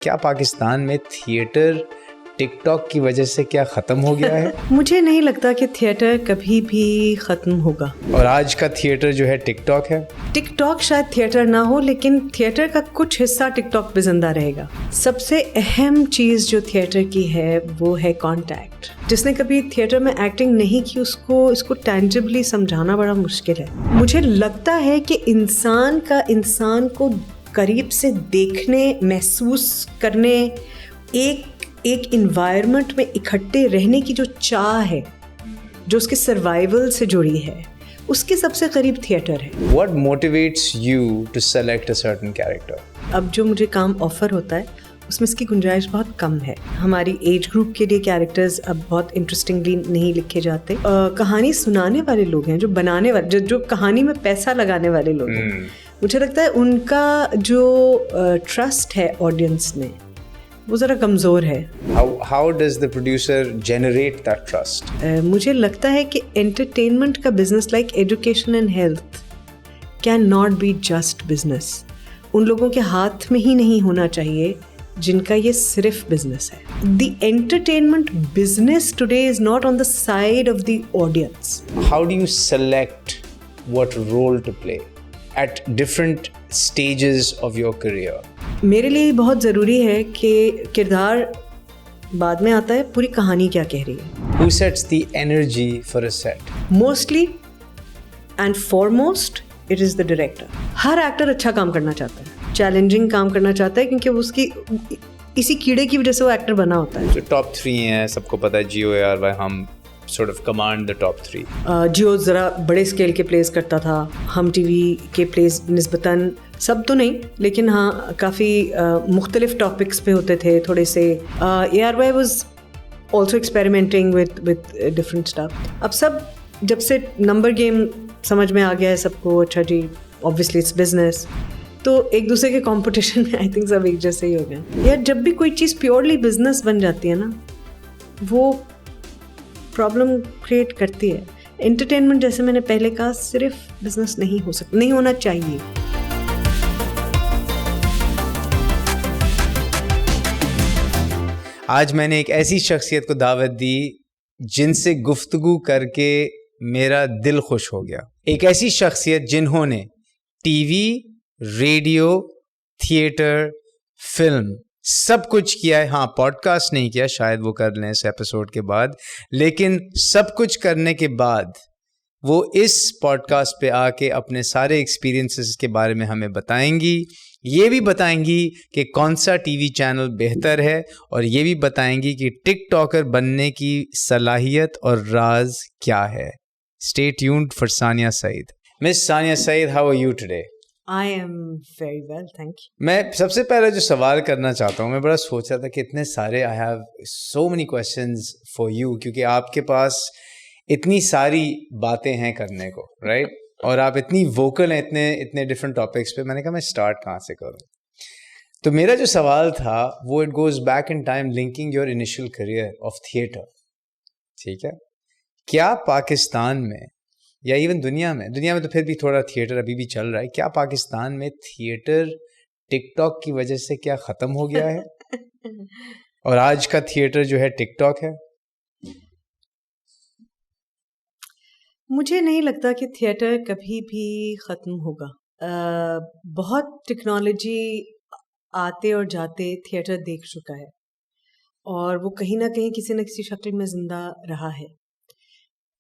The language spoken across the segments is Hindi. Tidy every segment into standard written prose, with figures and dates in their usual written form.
क्या पाकिस्तान में थिएटर टिकटॉक की वजह से क्या ख़त्म हो गया है? मुझे नहीं लगता कि थिएटर कभी भी ख़त्म होगा। और आज का थिएटर जो है टिकटॉक है। टिकटॉक शायद थिएटर ना हो, लेकिन थिएटर का कुछ हिस्सा टिकटॉक पे जिंदा रहेगा। सबसे अहम चीज़ जो थिएटर की है वो है कॉन्टैक्ट। जिसने कभी थिएटर में एक्टिंग नहीं की उसको इसको टैंजिबली समझाना बड़ा मुश्किल है। मुझे लगता है कि इंसान को करीब से देखने, महसूस करने, एक इन्वायरमेंट में इकट्ठे रहने की जो चाह है, जो उसके सर्वाइवल से जुड़ी है, उसके सबसे करीब थिएटर है। What motivates you to select a certain character? अब जो मुझे काम ऑफर होता है उसमें इसकी गुंजाइश बहुत कम है। हमारी एज ग्रुप के लिए कैरेक्टर्स अब बहुत इंटरेस्टिंगली नहीं लिखे जाते। कहानी सुनाने वाले लोग हैं, जो बनाने वाले, जो कहानी में पैसा लगाने वाले लोग हैं, मुझे लगता है उनका जो ट्रस्ट है ऑडियंस में वो ज़रा कमज़ोर है। How does the producer generate that trust? मुझे लगता है कि एंटरटेनमेंट का business like education and health can not be just business. उन लोगों के हाथ में ही नहीं होना चाहिए जिनका ये सिर्फ बिजनेस है। The entertainment business today is not on the side of the audience. How do you select what role to play at different stages of your career? मेरे लिए बहुत ज़रूरी है कि किरदार बाद में आता है, पूरी कहानी क्या कह रही है। Who sets the energy for a set? Mostly and foremost it is the director. Her actor अच्छा काम करना चाहता है, चैलेंजिंग काम करना चाहता है, क्योंकि उसकी इसी कीड़े की वजह से वो एक्टर बना होता है। जो टॉप 3 हैं, सबको पता है, जियो AR हम sort of command the top 3. जियो ज़रा बड़े स्केल के प्लेस करता था, हम टीवी के प्लेस निस्बतन सब तो नहीं, लेकिन हाँ काफ़ी मुख्तलिफ टॉपिक्स पे होते थे थोड़े से। ARY was also experimenting with different stuff. अब सब जब से नंबर गेम समझ में आ गया है सबको, अच्छा जी ऑब्वियसली इट्स बिजनेस, तो एक दूसरे के कंपटीशन में आई थिंक सब एक जैसे ही हो गए। यार जब भी कोई चीज़ प्योरली बिजनेस बन जाती है ना, वो प्रॉब्लम क्रिएट करती है। एंटरटेनमेंट, जैसे मैंने पहले कहा, सिर्फ बिजनेस नहीं हो सकता, नहीं होना चाहिए। आज मैंने एक ऐसी शख्सियत को दावत दी जिनसे गुफ्तगू करके मेरा दिल खुश हो गया। एक ऐसी शख्सियत जिन्होंने टीवी, रेडियो, थिएटर, फिल्म सब कुछ किया है। हाँ, पॉडकास्ट नहीं किया, शायद वो कर लें इस एपिसोड के बाद, लेकिन सब कुछ करने के बाद वो इस पॉडकास्ट पे आके अपने सारे एक्सपीरियंसेस के बारे में हमें बताएंगी। ये भी बताएंगी कि कौन सा टीवी चैनल बेहतर है, और ये भी बताएंगी कि टिकटॉकर बनने की सलाहियत और राज क्या है। Stay tuned for Sania Saeed. Miss Sania Saeed, how are you today? I am very well, thank you. मैं सबसे पहले जो सवाल करना चाहता हूँ, मैं बड़ा सोच रहा था कि इतने सारे I have so many questions for you, क्योंकि आपके पास इतनी सारी बातें हैं करने को, राइट? और आप इतनी वोकल हैं इतने डिफरेंट टॉपिक्स पे। मैंने कहा मैं स्टार्ट कहाँ से करूँ? तो मेरा जो सवाल था वो it goes back in time, linking your initial career of theatre. ठीक है, क्या पाकिस्तान में या इवन दुनिया में तो फिर भी थोड़ा थिएटर अभी भी चल रहा है, क्या पाकिस्तान में थिएटर टिकटॉक की वजह से क्या ख़त्म हो गया है? और आज का थिएटर जो है टिकटॉक है? मुझे नहीं लगता कि थिएटर कभी भी ख़त्म होगा। बहुत टेक्नोलॉजी आते और जाते थिएटर देख चुका है, और वो कहीं ना कहीं किसी न किसी शक्ल में ज़िंदा रहा है।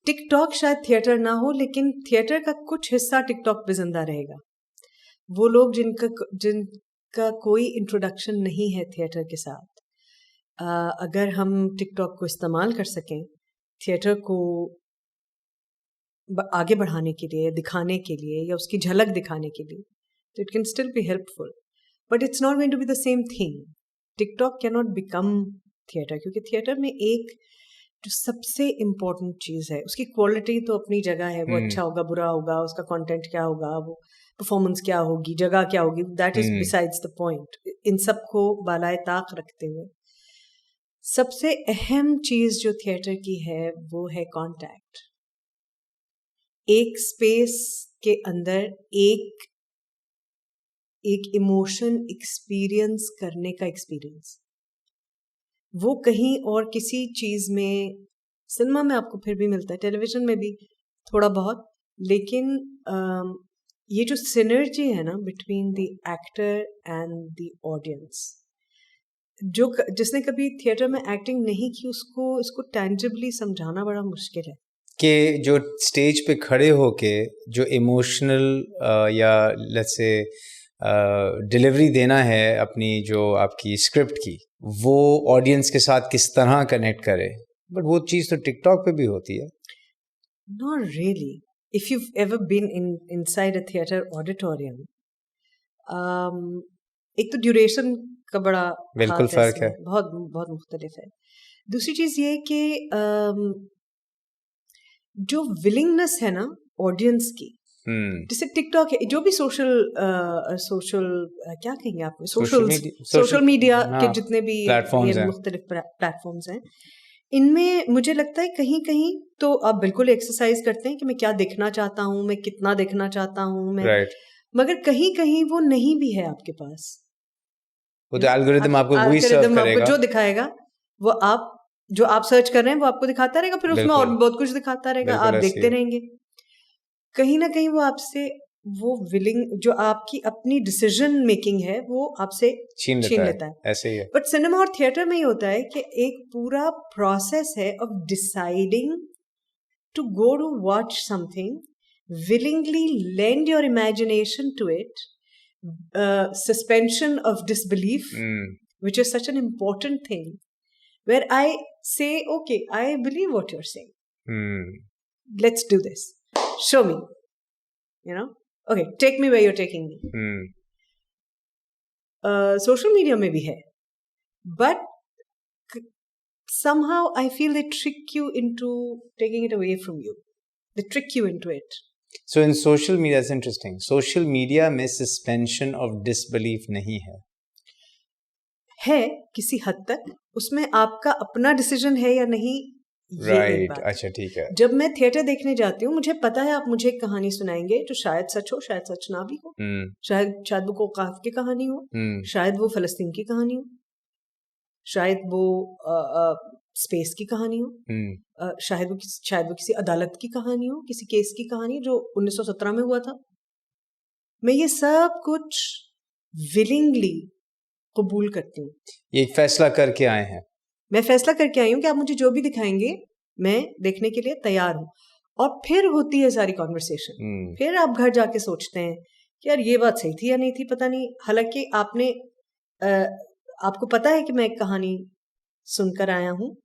टिकटॉक शायद थिएटर ना हो, लेकिन थिएटर का कुछ हिस्सा टिकटॉक पे जिंदा रहेगा। वो लोग जिनका कोई इंट्रोडक्शन नहीं है थिएटर के साथ, अगर हम टिकटॉक को इस्तेमाल कर सकें थिएटर को आगे बढ़ाने के लिए, दिखाने के लिए, या उसकी झलक दिखाने के लिए, तो it can still be helpful, but it's not going to be the same thing. TikTok can not become theatre, क्योंकि थिएटर में एक जो सबसे इम्पोर्टेंट चीज़ है, उसकी क्वालिटी तो अपनी जगह है, वो अच्छा होगा, बुरा होगा, उसका कंटेंट क्या होगा, वो परफॉर्मेंस क्या होगी, जगह क्या होगी, that is besides the point. इन सब को बालाए ताक रखते हुए सबसे अहम चीज़ जो थिएटर की है वो है कॉन्टैक्ट। एक स्पेस के अंदर एक एक इमोशन एक्सपीरियंस करने का एक्सपीरियंस, वो कहीं और किसी चीज में, सिनेमा में आपको फिर भी मिलता है, टेलीविजन में भी थोड़ा बहुत, लेकिन ये जो सिनर्जी है ना between the actor and the audience, जिसने कभी थिएटर में एक्टिंग नहीं की उसको इसको टेंजिबली समझाना बड़ा मुश्किल है कि जो स्टेज पे खड़े होके जो इमोशनल या लेट्स से डिलीवरी देना है अपनी जो आपकी स्क्रिप्ट की, वो ऑडियंस के साथ किस तरह कनेक्ट करे, बट वो चीज़ तो टिकटॉक पे भी होती है. Not really. If you've ever been inside a theater auditorium, एक तो ड्यूरेशन का बड़ा बिल्कुल हाथ फर्क इसमें, है. बहुत बहुत मुख्तलिफ है. दूसरी चीज ये कि जो विलिंगनेस है ना ऑडियंस की, जैसे टिकटॉक है, जो भी सोशल क्या कहेंगे आप, सोशल मीडिया के जितने भी मुख्तलिफ प्लेटफॉर्म्स हैं, इनमें मुझे लगता है कहीं कहीं तो आप बिल्कुल एक्सरसाइज करते हैं कि मैं क्या देखना चाहता हूँ, मैं कितना देखना चाहता हूँ मैं, मगर कहीं कहीं वो नहीं भी है आपके पास. वो तो एल्गोरिदम आपको वही सर्व करेगा, जो दिखाएगा वो जो आप सर्च कर रहे हैं वो आपको दिखाता रहेगा, फिर उसमें और भी बहुत कुछ दिखाता रहेगा, आप देखते रहेंगे. कहीं ना कहीं वो आपसे वो जो आपकी अपनी डिसीजन मेकिंग है वो आपसे छीन लेता है. ऐसे ही है. बट सिनेमा और थिएटर में ही होता है कि एक पूरा प्रोसेस है of deciding to go to watch something, willingly lend your imagination to it, suspension of disbelief, which is such an important thing, where I say, okay, I believe what you're saying. Let's do this. Show me. Okay, take me where you're taking me. Social media में भी है, but somehow I feel they trick you into taking it away from you. They trick you into it. So in social media, it's interesting. Social media में suspension of disbelief नहीं है किसी हद तक, उसमें आपका अपना डिसीजन है या नहीं. राइट, अच्छा ठीक है. जब मैं थिएटर देखने जाती हूँ, मुझे पता है आप मुझे एक कहानी सुनाएंगे जो शायद सच हो, शायद सच ना भी हो, शायद वो कोकाफ की कहानी हो, शायद वो फलस्तीन की कहानी हो, शायद वो स्पेस की कहानी हो, शायद वो किसी अदालत की कहानी हो, किसी केस की कहानी जो 1917 में हुआ था. मैं ये सब कुछ विलिंगली कबूल करती हूँ. ये एक फैसला करके आए हैं. मैं फैसला करके आई हूँ कि आप मुझे जो भी दिखाएंगे मैं देखने के लिए तैयार हूँ. और फिर होती है सारी कॉन्वर्सेशन. फिर आप घर जाके सोचते हैं कि यार ये बात सही थी या नहीं थी, पता नहीं. हालांकि आपको पता है कि मैं एक कहानी सुनकर आया हूँ,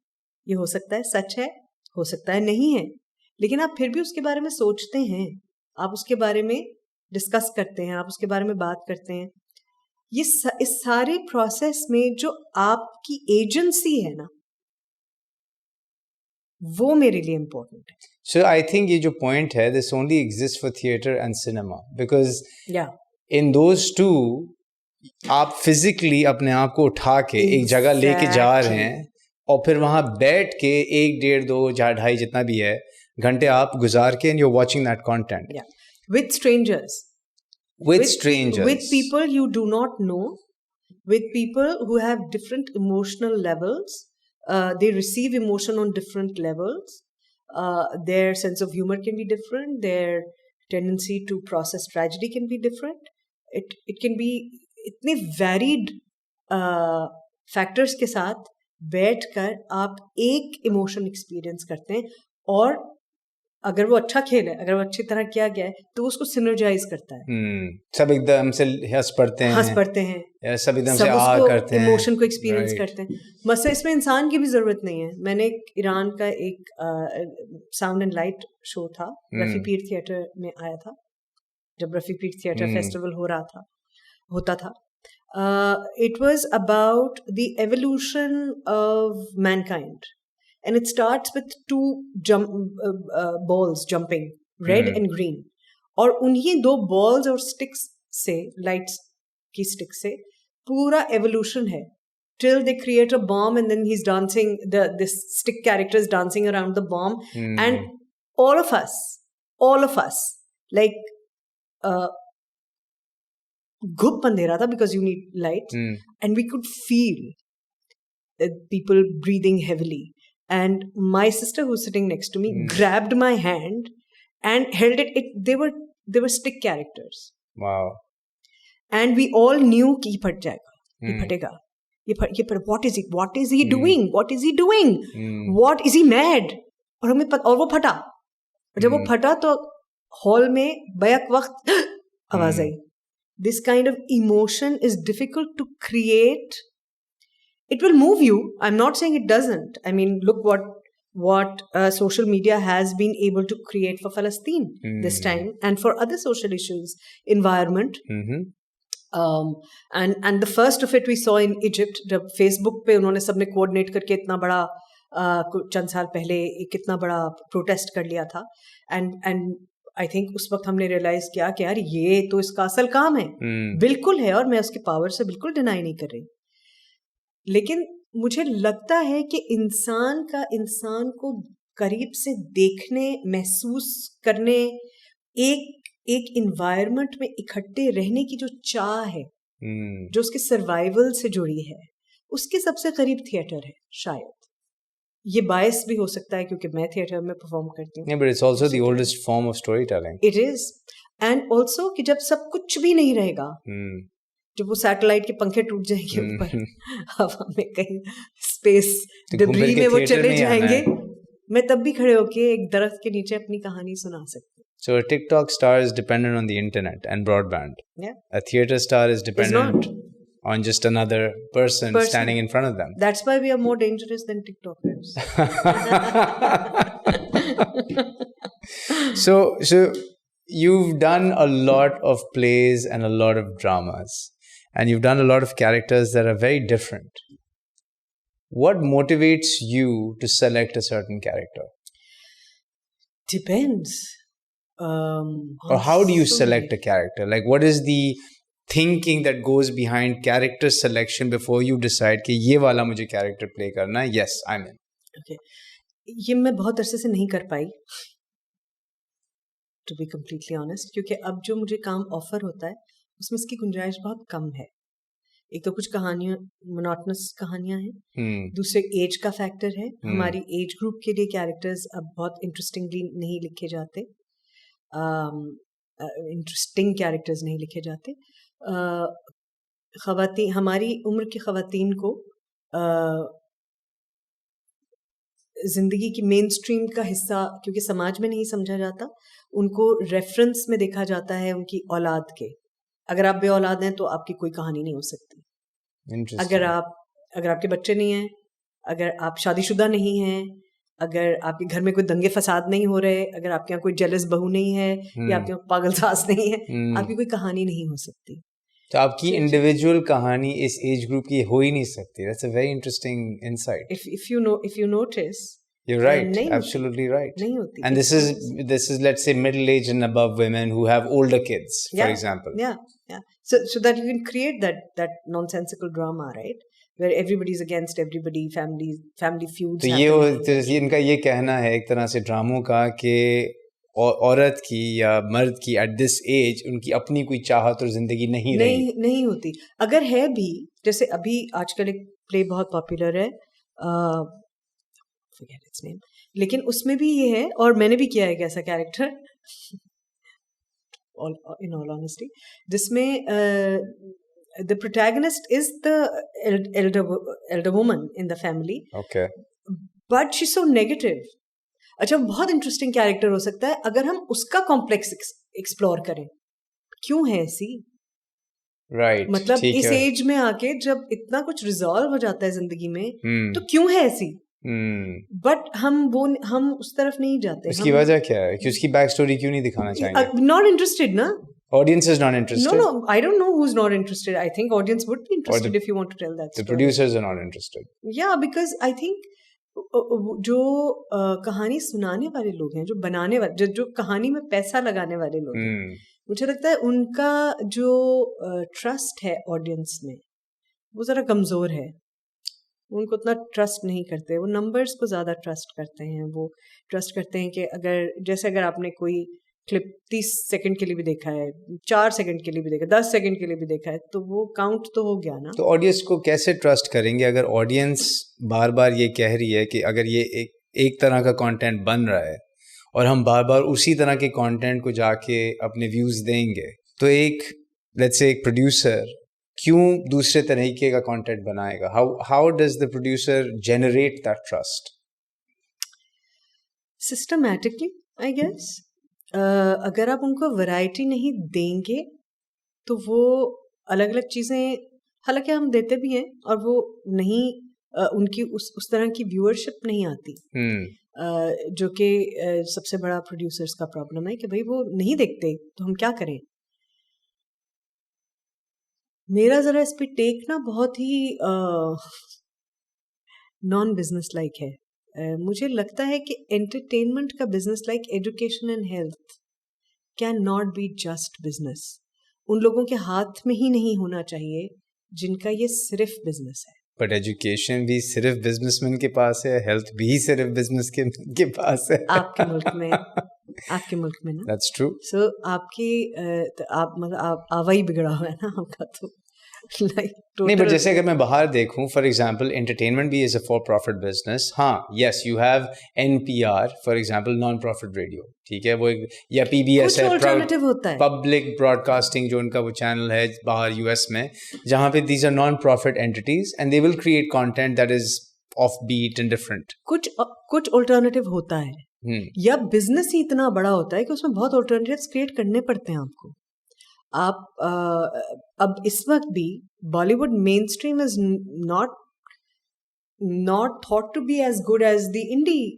ये हो सकता है सच है, हो सकता है नहीं है, लेकिन आप फिर भी उसके बारे में सोचते हैं, आप उसके बारे में डिस्कस करते हैं, आप उसके बारे में बात करते हैं. इस सारे प्रोसेस में जो आपकी एजेंसी है ना, वो मेरे लिए इम्पोर्टेंट है. So I think ये जो point है, this only exists for theater and cinema because in those two आप फिजिकली अपने आप को उठा के एक जगह लेके जा रहे हैं और फिर वहां बैठ के 1, 1.5, 2, 2.5 जितना भी है घंटे आप गुजार के and you're watching that content. With strangers. With strangers. With people you do not know. With people who have different emotional levels. They receive emotion on different levels. Their sense of humor can be different. Their tendency to process tragedy can be different. It can be इतने varied factors के साथ बैठकर आप एक इमोशन एक्सपीरियंस करते हैं, और अगर वो अच्छा खेल है, अगर वो अच्छी तरह किया गया है तो उसको सिनर्जाइज करता है. सब एकदम से हंस पड़ते हैं, सब एकदम से आह करते हैं, इमोशन को एक्सपीरियंस करते हैं. मसला इसमें इंसान की भी जरूरत नहीं है. मैंने ईरान का एक साउंड एंड लाइट शो था, रफी पीर थिएटर में आया था, जब रफी पीर थिएटर फेस्टिवल होता था. It was about the evolution of mankind, and it starts with two balls jumping, red and green, और उन्हीं 2 balls और sticks से, lights की sticks से पूरा evolution है, till they create a bomb and then he's dancing, this stick character is dancing around the bomb, and all of us like घुप अंधेरा था because you need light, and we could feel people breathing heavily. And my sister who's sitting next to me grabbed my hand and held it. They were stick characters. Wow. And we all knew कि ये फट जाएगा, ये फटेगा, what is he doing? What is he doing? What is he mad? और हमें और वो फटा. जब वो फटा तो हॉल में बैक वक्त आवाज आई. This kind of emotion is difficult to create. It will move you. I'm not saying it doesn't. I mean, look what social media has been able to create for Palestine this time, and for other social issues, environment. And the first of it we saw in Egypt. जब Facebook पे उन्होंने सबने coordinate करके इतना बड़ा चंद साल पहले एक इतना बड़ा protest कर लिया था, and I think उस वक्त हमने realize किया कि यार ये तो इसका असल काम है. बिल्कुल है, और मैं उसके power से बिल्कुल deny नहीं कर रही. लेकिन मुझे लगता है कि इंसान को करीब से देखने, महसूस करने, एक इन्वायरमेंट में इकट्ठे रहने की जो चाह है, जो उसके सर्वाइवल से जुड़ी है, उसके सबसे करीब थिएटर है शायद. ये बायस भी हो सकता है क्योंकि मैं थिएटर में परफॉर्म करती हूँ. But it's also the oldest form of storytelling. It is. And also कि जब सब कुछ भी नहीं रहेगा, जब वो सैटेलाइट के पंखे टूट जाएंगे ऊपर हवा में कहीं स्पेस डिब्री में वो चले जाएंगे, मैं तब भी खड़े होके एक दरख्त के नीचे अपनी कहानी सुना सकती हूँ. So a TikTok star is dependent on the internet and broadband. Yeah. A theater star is dependent on just another person standing in front of them. That's why we are more dangerous than TikTokers. So you've done a lot of plays and a lot of dramas. And you've done a lot of characters that are very different. What motivates you to select a certain character? Depends. Or how do you select a character? Like, what is the thinking that goes behind character selection before you decide कि ये वाला मुझे character play करना है? Yes, I'm in. Okay. ये मैं बहुत अरसे से नहीं कर पाई. To be completely honest, क्योंकि अब जो मुझे काम ऑफर होता है उसमें इसकी गुंजाइश बहुत कम है. एक तो कुछ कहानियां मोनोटोनस कहानियां हैं, दूसरे एज का फैक्टर है. हमारी एज ग्रुप के लिए कैरेक्टर्स अब बहुत इंटरेस्टिंगली नहीं लिखे जाते, इंटरेस्टिंग कैरेक्टर्स नहीं लिखे जाते. खवातीन, हमारी उम्र की खवातीन को जिंदगी की मेन स्ट्रीम का हिस्सा क्योंकि समाज में नहीं समझा जाता, उनको रेफरेंस में देखा जाता है उनकी औलाद के. अगर आप बे औलाद हैं तो आपकी कोई कहानी नहीं हो सकती. अगर आपके बच्चे नहीं हैं, अगर आप शादीशुदा नहीं हैं, अगर आपके घर में कोई दंगे फसाद नहीं हो रहे, अगर आपके यहाँ कोई जेलस बहू नहीं है या आपके यहाँ पागल सास नहीं है, आपकी कोई कहानी नहीं हो सकती. तो आपकी इंडिविजुअल कहानी इस एज ग्रुप की हो ही नहीं सकती. That's a very interesting insight. If you notice, you're right, absolutely right. नहीं होती. And this is let's say middle-aged and above women who have older kids, for example. Yeah. So that you can create that nonsensical drama, right? Where everybody's against everybody, family feuds. तो ये इनका ये कहना है एक तरह से ड्रामों का कि औरत की या मर्द की at this age उनकी अपनी कोई चाहत और जिंदगी नहीं होती. अगर है भी, जैसे अभी आजकल एक प्ले बहुत पॉपुलर है, forget its name, लेकिन उसमें भी ये है, और मैंने भी किया है एक ऐसा कैरेक्टर, in all honesty, जिसमें the protagonist is the elder woman in the family. Okay. But she's so negative. अच्छा, बहुत इंटरेस्टिंग कैरेक्टर हो सकता है अगर हम उसका कॉम्प्लेक्स एक्सप्लोर करें. क्यों है ऐसी? Right. मतलब इस एज में आके जब इतना कुछ रिजॉल्व हो जाता है जिंदगी में, तो क्यों है ऐसी? बट हम उस तरफ नहीं जाते. उसकी वजह क्या है कि उसकी बैक स्टोरी क्यों नहीं दिखाना चाहेंगे? नॉट इंटरेस्टेड ना. Audience is not interested. No, I don't know who's not interested. I think audience would be interested if you want to tell that story. The producers are not interested. Yeah, because I think जो कहानी सुनाने वाले लोग हैं, जो बनाने वाले, जो कहानी में पैसा लगाने वाले लोग हैं, मुझे लगता है उनका जो ट्रस्ट है ऑडियंस में वो ज़रा कमज़ोर है. उनको उतना ट्रस्ट नहीं करते, वो नंबर्स को ज़्यादा ट्रस्ट करते हैं. वो ट्रस्ट करते हैं कि अगर आपने कोई क्लिप 30 सेकंड के लिए भी देखा है, 4 सेकंड के लिए भी देखा, 10 सेकंड के लिए भी देखा है, तो वो काउंट तो हो गया ना। तो ऑडियंस को कैसे ट्रस्ट करेंगे अगर ऑडियंस बार बार ये कह रही है कि अगर ये एक तरह का कंटेंट बन रहा है और हम बार बार उसी तरह के कंटेंट को जाके अपने व्यूज देंगे, तो एक लेट्स से एक प्रोड्यूसर क्यों दूसरे तरीके का कंटेंट बनाएगा? How does the producer generate that trust? Systematically I guess. अगर आप उनको वैरायटी नहीं देंगे तो वो अलग अलग चीज़ें, हालांकि हम देते भी हैं और वो नहीं उनकी उस तरह की व्यूअरशिप नहीं आती, जो कि सबसे बड़ा प्रोड्यूसर्स का प्रॉब्लम है कि भाई वो नहीं देखते तो हम क्या करें। मेरा ज़रा इस पे टेक ना बहुत ही नॉन बिजनेस लाइक है। मुझे लगता है कि एंटरटेनमेंट का business like education and health can not be just business. उन लोगों के हाथ में ही नहीं होना चाहिए जिनका ये सिर्फ बिजनेस है। बट एजुकेशन भी सिर्फ बिजनेसमैन के पास है, हेल्थ भी सिर्फ बिजनेस के पास है आपके मुल्क में आपके मुल्क में ना। That's true. सो आपकी आप मतलब आप आवा ही बिगड़ा हुआ है ना आपका, तो नहीं, बट जैसे अगर मैं बाहर देखूं, फॉर एग्जांपल एंटरटेनमेंट भी is a for profit business. हाँ, yes, you have NPR for example, non profit radio, ठीक है, वो एक, या पीबीएस है, पब्लिक ब्रॉडकास्टिंग जो उनका वो चैनल है बाहर यूएस में, जहां पे these are non profit entities and they will create content that is off beat and different. कुछ अल्टरनेटिव होता है, या बिजनेस ही इतना बड़ा होता है कि उसमें बहुत अल्टरनेटिव्स क्रिएट करने पड़ते हैं आपको। आप अब इस वक्त भी Bollywood main stream is not thought to be as good as the indie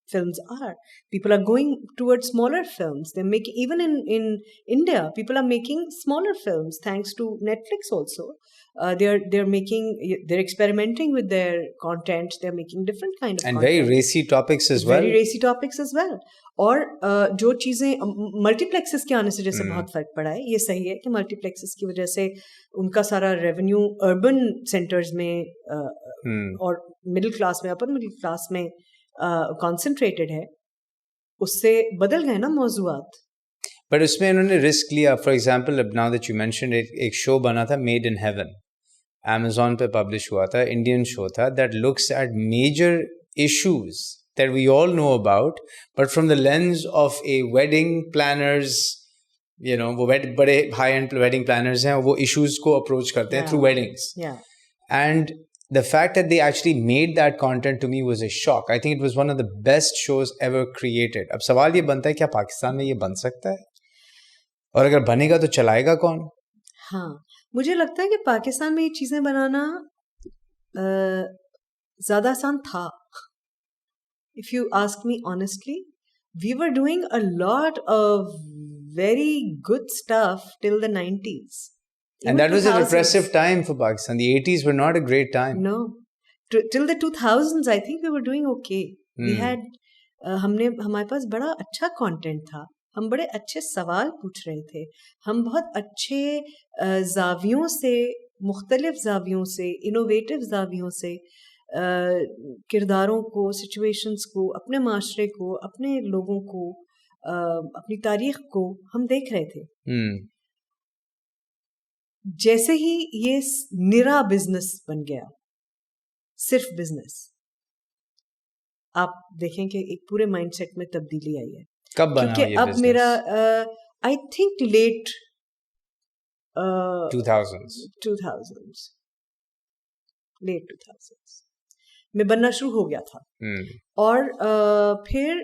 films are. People are going towards smaller films. They're making, even in India, people are making smaller films thanks to Netflix also. They're experimenting with their content. They're making different kind of and content. very racy topics as well. Very racy topics as well. और जो चीज़ें मल्टीप्लेक्सेस के आने से जैसे बहुत फर्क पड़ा है, ये सही है कि मल्टीप्लेक्सेस की वजह से उनका सारा रेवेन्यू अर्बन सेंटर्स में और मिडिल क्लास में, अपर मिडिल क्लास में कॉन्सेंट्रेटेड है, उससे बदल गए ना मौजूआत। बट उसमें उन्होंने रिस्क लिया। फॉर एग्जाम्पल, अब नाउ दैट यू मेंशन, एक शो बना था मेड इन हेवन, Amazon पे पब्लिश हुआ था, इंडियन शो था, that looks at major issues that we all know about, but from the lens of a wedding planners, you know, वो बड़े high-end wedding planners हैं, वो issues को approach करते हैं through weddings. Yeah. And the fact that they actually made that content to me was a shock. I think it was one of the best shows ever created. अब सवाल ये बनता है, क्या पाकिस्तान में ये बन सकता है? और अगर बनेगा तो चलाएगा कौन? हाँ, मुझे लगता है कि पाकिस्तान में ये चीज़ें बनाना ज़्यादा आसान था। If you ask me honestly, we were doing a lot of very good stuff till the 90s. And that was a repressive time for Pakistan. The 80s were not a great time. No. Till the 2000s, I think we were doing okay. We had, हमारे पास बड़ा अच्छा content था. हम बड़े अच्छे सवाल पूछ रहे थे. हम बहुत अच्छे ज़ावियों से, मुख्तलिफ ज़ावियों से, इनोवेटिव ज़ावियों से किरदारों को, सिचुएशंस को, अपने माशरे को, अपने लोगों को, अपनी तारीख को हम देख रहे थे। जैसे ही ये निरा बिजनेस बन गया, सिर्फ बिजनेस, आप देखें कि एक पूरे माइंडसेट में तब्दीली आई है। कब बना क्योंकि ये अब business? मेरा I think late 2000s late 2000s में बनना शुरू हो गया था। और फिर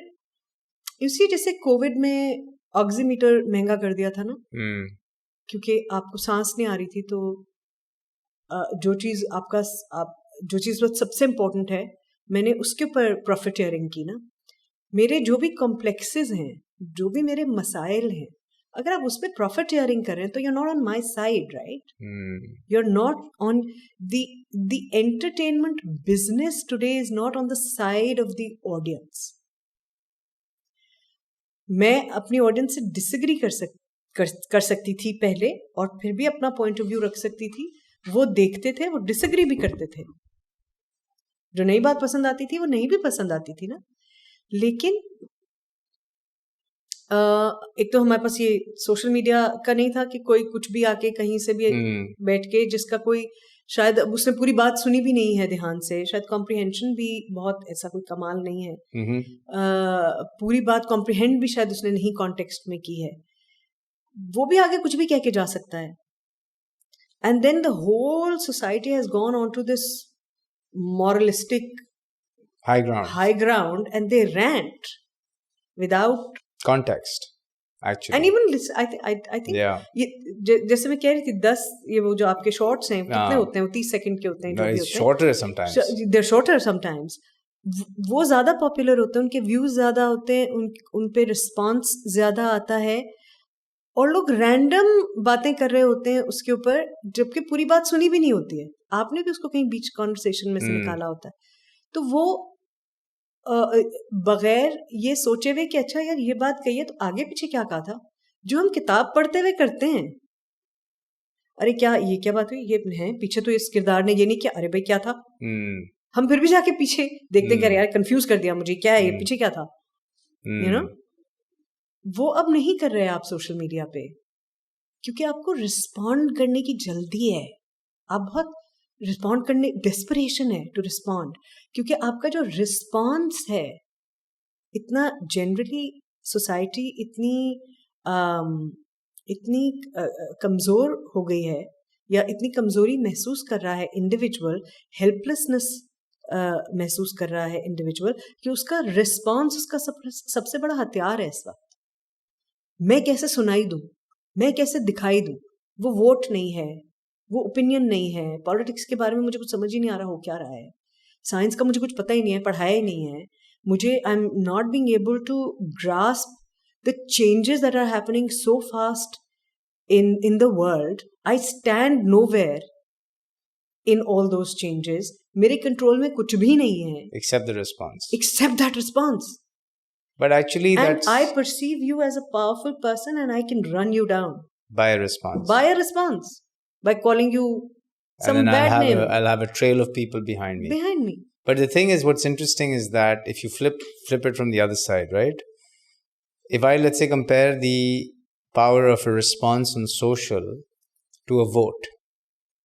इसी जैसे कोविड में ऑक्सीमीटर महंगा कर दिया था ना, क्योंकि आपको सांस नहीं आ रही थी, तो जो चीज़ जो चीज़ सबसे इम्पोर्टेंट है, मैंने उसके ऊपर प्रॉफिटियरिंग की ना। मेरे जो भी कॉम्प्लेक्सेस हैं, जो भी मेरे मसाइल हैं, अगर आप उस पर प्रॉफिट शेयरिंग कर रहे हैं तो you are not on my side, right? You are not on the entertainment business today is not on the side of the audience. मैं अपनी ऑडियंस से डिसएग्री कर सकती थी पहले, और फिर भी अपना पॉइंट ऑफ व्यू रख सकती थी। वो देखते थे, वो डिसएग्री भी करते थे, जो नई बात पसंद आती थी वो नहीं भी पसंद आती थी ना। लेकिन एक तो हमारे पास ये सोशल मीडिया का नहीं था कि कोई कुछ भी आके कहीं से भी बैठ के, जिसका कोई शायद उसने पूरी बात सुनी भी नहीं है ध्यान से, शायद कॉम्प्रिहेंशन भी बहुत ऐसा कोई कमाल नहीं है, पूरी बात कॉम्प्रिहेंड भी शायद उसने नहीं कॉन्टेक्स्ट में की है, वो भी आगे कुछ भी कह के जा सकता है. And then the whole society has gone on to this moralistic high ground and they rant without context actually. and even listen, I think ये जैसे मैं कह रही थी 10 ये वो जो आपके शॉर्ट्स हैं कितने होते हैं, 30 सेकंड के होते हैं, जो भी होते हैं, shorter sometimes, they're shorter sometimes, वो ज्यादा पॉपुलर होते हैं, उनके व्यूज ज्यादा होते हैं, उन पे रिस्पांस ज्यादा आता है, और लोग रैंडम बातें कर रहे होते हैं उसके ऊपर, जबकि पूरी बात सुनी भी नहीं होती है, आपने भी उसको कहीं बीच कॉन्वर्सेशन में से निकाला होता है. तो वो बगैर ये सोचे हुए कि अच्छा यार ये बात कही है तो आगे पीछे क्या कहा था, जो हम किताब पढ़ते हुए करते हैं, अरे क्या ये क्या बात हुई, ये है पीछे तो इस किरदार ने ये नहीं किया, अरे भाई क्या था, हम फिर भी जाके पीछे देखते हैं, यार कंफ्यूज कर दिया मुझे, क्या है ये पीछे क्या था, यू नो. वो अब नहीं कर रहे आप सोशल मीडिया पे, क्योंकि आपको रिस्पॉन्ड करने की जल्दी है, आप बहुत रिस्पॉन्ड करने, डेस्परेशन है टू रिस्पॉन्ड, क्योंकि आपका जो रिस्पॉन्स है इतना जनरली सोसाइटी इतनी कमज़ोर हो गई है, या इतनी कमज़ोरी महसूस कर रहा है इंडिविजुअल, हेल्पलेसनेस महसूस कर रहा है इंडिविजुअल, कि उसका रिस्पॉन्स उसका सबसे बड़ा हथियार है इस वक्त. मैं कैसे सुनाई दूं, मैं कैसे दिखाई दूं, वो वोट नहीं है, वो ओपिनियन नहीं है, पॉलिटिक्स के बारे में मुझे कुछ समझ ही नहीं आ रहा हो क्या रहा है, साइंस का मुझे कुछ पता ही नहीं है, पढ़ाया ही नहीं है मुझे, I am not being able to grasp the changes that are happening so fast in the world. I stand nowhere in all those changes, मेरे कंट्रोल में कुछ भी नहीं है except that response. But actually and I perceive you as a powerful person, and I can run you down by a response, by calling you some bad name. I'll have a trail of people behind me. But the thing is, what's interesting is that if you flip it from the other side, right? If I, let's say, compare the power of a response on social to a vote,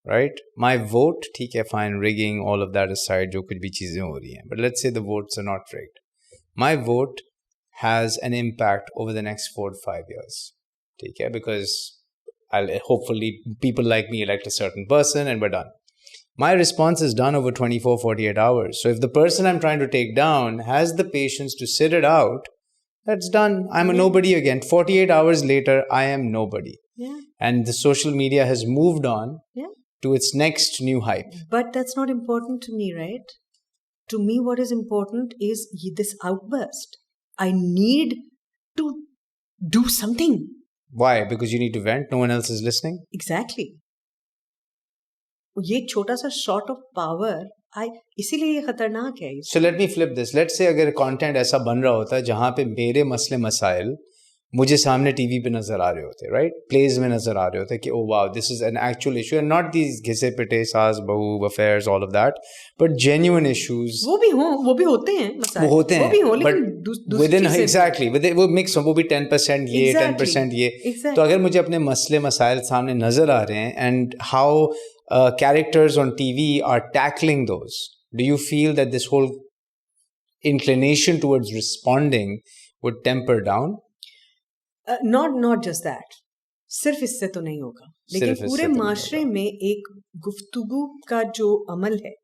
right? My vote, ठीक है, fine, rigging, all of that aside, जो कुछ भी चीजें हो रही हैं, but let's say the votes are not rigged. My vote has an impact over the next 4 to 5 years. Okay? Because hopefully people like me elect a certain person and we're done. My response is done over 24, 48 hours. So if the person I'm trying to take down has the patience to sit it out, that's done. I'm a nobody again. 48 hours later, I am nobody. Yeah. And the social media has moved on to its next new hype. But that's not important to me, right? To me, what is important is this outburst. I need to do something. Why? Because you need to vent. No one else is listening. Exactly. ये छोटा सा shot of power, इसीलिए ये खतरनाक है. So let me flip this. Let's say अगर content ऐसा बन रहा होता है जहाँ पे मेरे मसले मसाइल मुझे सामने टीवी पे नजर आ रहे होते, राइट, प्लेज में नजर आ रहे होते कि oh wow this is an actual issue and not these घिसे पिटे सास बहू affairs all of that, but genuine issues वो भी होते हैं, वो होते हैं, बट विद इन एग्जैक्टली वो मिक्स वो भी 10% ये 10% ये. तो अगर मुझे अपने मसले मसाइल सामने नजर आ रहे हैं and how characters on TV are tackling those, do you feel that this whole inclination towards responding would temper down? Not just that. सिर्फ इससे तो नहीं होगा, लेकिन पूरे माशरे में एक गुफ्तगू का जो अमल है,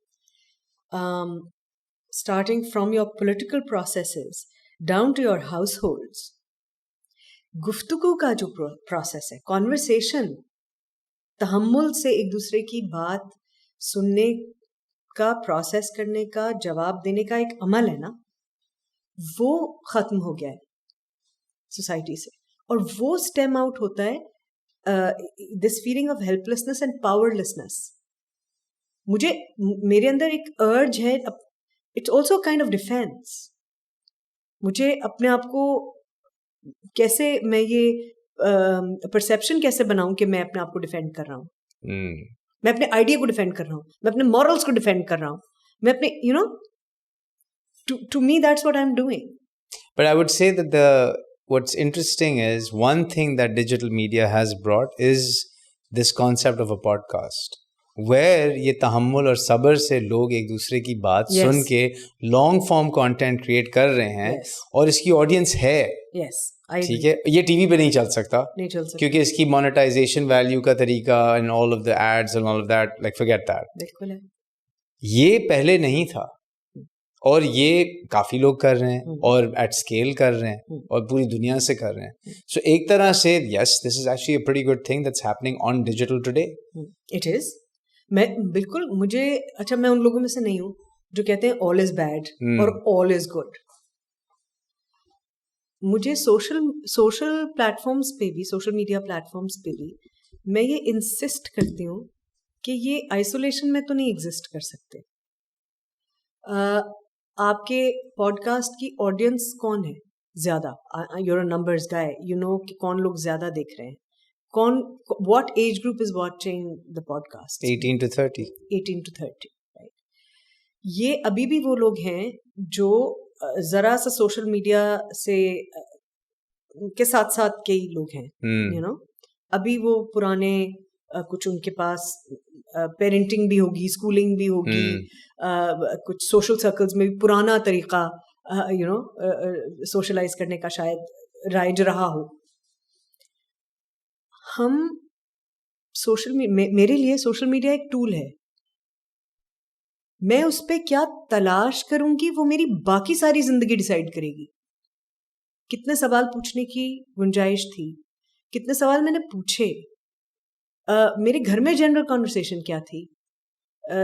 starting from your political processes down to your households, गुफ्तगू का जो process है, conversation, तहम्मुल से एक दूसरे की बात सुनने का, प्रोसेस करने का, जवाब देने का एक अमल है ना, वो खत्म हो गया है सोसाइटी से. और वो स्टेम आउट होता है this feeling of helplessness and powerlessness. मेरे अंदर एक अर्ज है, it's also kind of defence. मुझे अपने आप को कैसे, मैं ये परसेप्शन कैसे बनाऊं कि मैं अपने आप को डिफेंड कर रहा हूँ, मैं अपने आइडिया को डिफेंड कर रहा हूँ, मैं अपने मॉरल्स को डिफेंड कर रहा हूँ, मैं अपने, you know, to me that's what I am doing. But I would say that what's interesting is one thing that digital media has brought is this concept of a podcast, where ये तहम्मुल और सब्र से लोग एक दूसरे की बात Yes. सुन के लॉन्ग फॉर्म कंटेंट क्रिएट कर रहे हैं Yes. और इसकी ऑडियंस है. Yes, I ठीक है, ये टीवी पे नहीं चल सकता नहीं चल सकता. क्योंकि इसकी मोनेटाइजेशन वैल्यू का तरीका and all of the ads and all of that, like forget that. बिल्कुल है. ये पहले नहीं था और ये काफी लोग कर रहे हैं और एट स्केल कर रहे हैं और पूरी दुनिया से कर रहे हैं. सो एक तरह से yes, this is actually a pretty good thing that's happening on digital today. It is. मैं बिल्कुल, मुझे अच्छा, मैं उन लोगों में से नहीं हूँ जो कहते हैं ऑल इज बैड और ऑल इज गुड. मुझे सोशल प्लेटफॉर्म्स पे भी, सोशल मीडिया प्लेटफॉर्म्स पे भी मैं ये इंसिस्ट करती हूँ कि ये आइसोलेशन में तो नहीं एग्जिस्ट कर सकते. आपके पॉडकास्ट की ऑडियंस कौन है ज़्यादा? You're a numbers guy, you know कि कौन लोग ज़्यादा देख रहे हैं, कौन, what age group is watching the podcast? 18 to 30. 18 to 30, right. ये अभी भी वो लोग हैं जो ज़रा सा सोशल मीडिया से के साथ साथ कई लोग हैं, यू नो. अभी वो पुराने कुछ उनके पास पेरेंटिंग भी होगी, स्कूलिंग भी होगी, कुछ सोशल सर्कल्स में भी पुराना तरीका यू नो सोशलाइज करने का शायद राइज रहा हो. हम मेरे लिए सोशल मीडिया एक टूल है. मैं उस पर क्या तलाश करूंगी वो मेरी बाकी सारी जिंदगी डिसाइड करेगी. कितने सवाल पूछने की गुंजाइश थी, कितने सवाल मैंने पूछे, मेरे घर में जनरल कॉन्वर्सेशन क्या थी,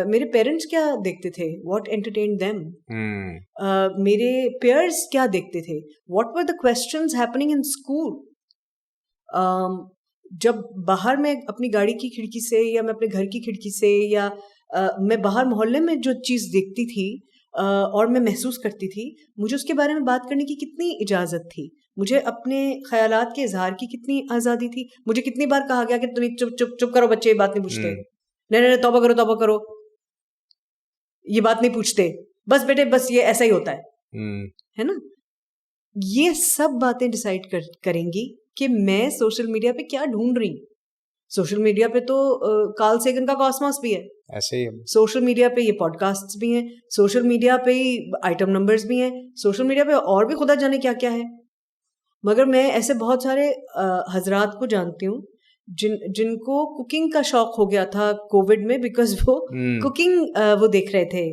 मेरे पेरेंट्स क्या देखते थे, व्हाट एंटरटेन देम, मेरे पेयर्स क्या देखते थे, what were the questions happening in school. जब बाहर मैं अपनी गाड़ी की खिड़की से या मैं अपने घर की खिड़की से या मैं बाहर मोहल्ले में जो चीज़ देखती थी और मैं महसूस करती थी, मुझे उसके बारे में बात करने की कितनी इजाज़त थी, मुझे अपने ख्यालात के इजहार की कितनी आज़ादी थी. मुझे कितनी बार कहा गया कि तुम चुप चुप चुप करो बच्चे, ये बात नहीं पूछते, नहीं तौबा करो, ये बात नहीं पूछते, बस बेटे बस ये ऐसा ही होता है ना. ये सब बातें डिसाइड करेंगी कि मैं सोशल मीडिया पे क्या ढूंढ रही हूँ. सोशल मीडिया पे तो कार्ल सेगन का कॉस्मॉस भी है, ऐसे ही सोशल मीडिया पे ये पॉडकास्ट्स भी हैं, सोशल मीडिया पे ही आइटम नंबर्स भी हैं, सोशल मीडिया पे और भी खुदा जाने क्या क्या है. मगर मैं ऐसे बहुत सारे हजरात को जानती हूँ जिनको कुकिंग का शौक हो गया था कोविड में, बिकॉज वो कुकिंग वो देख रहे थे,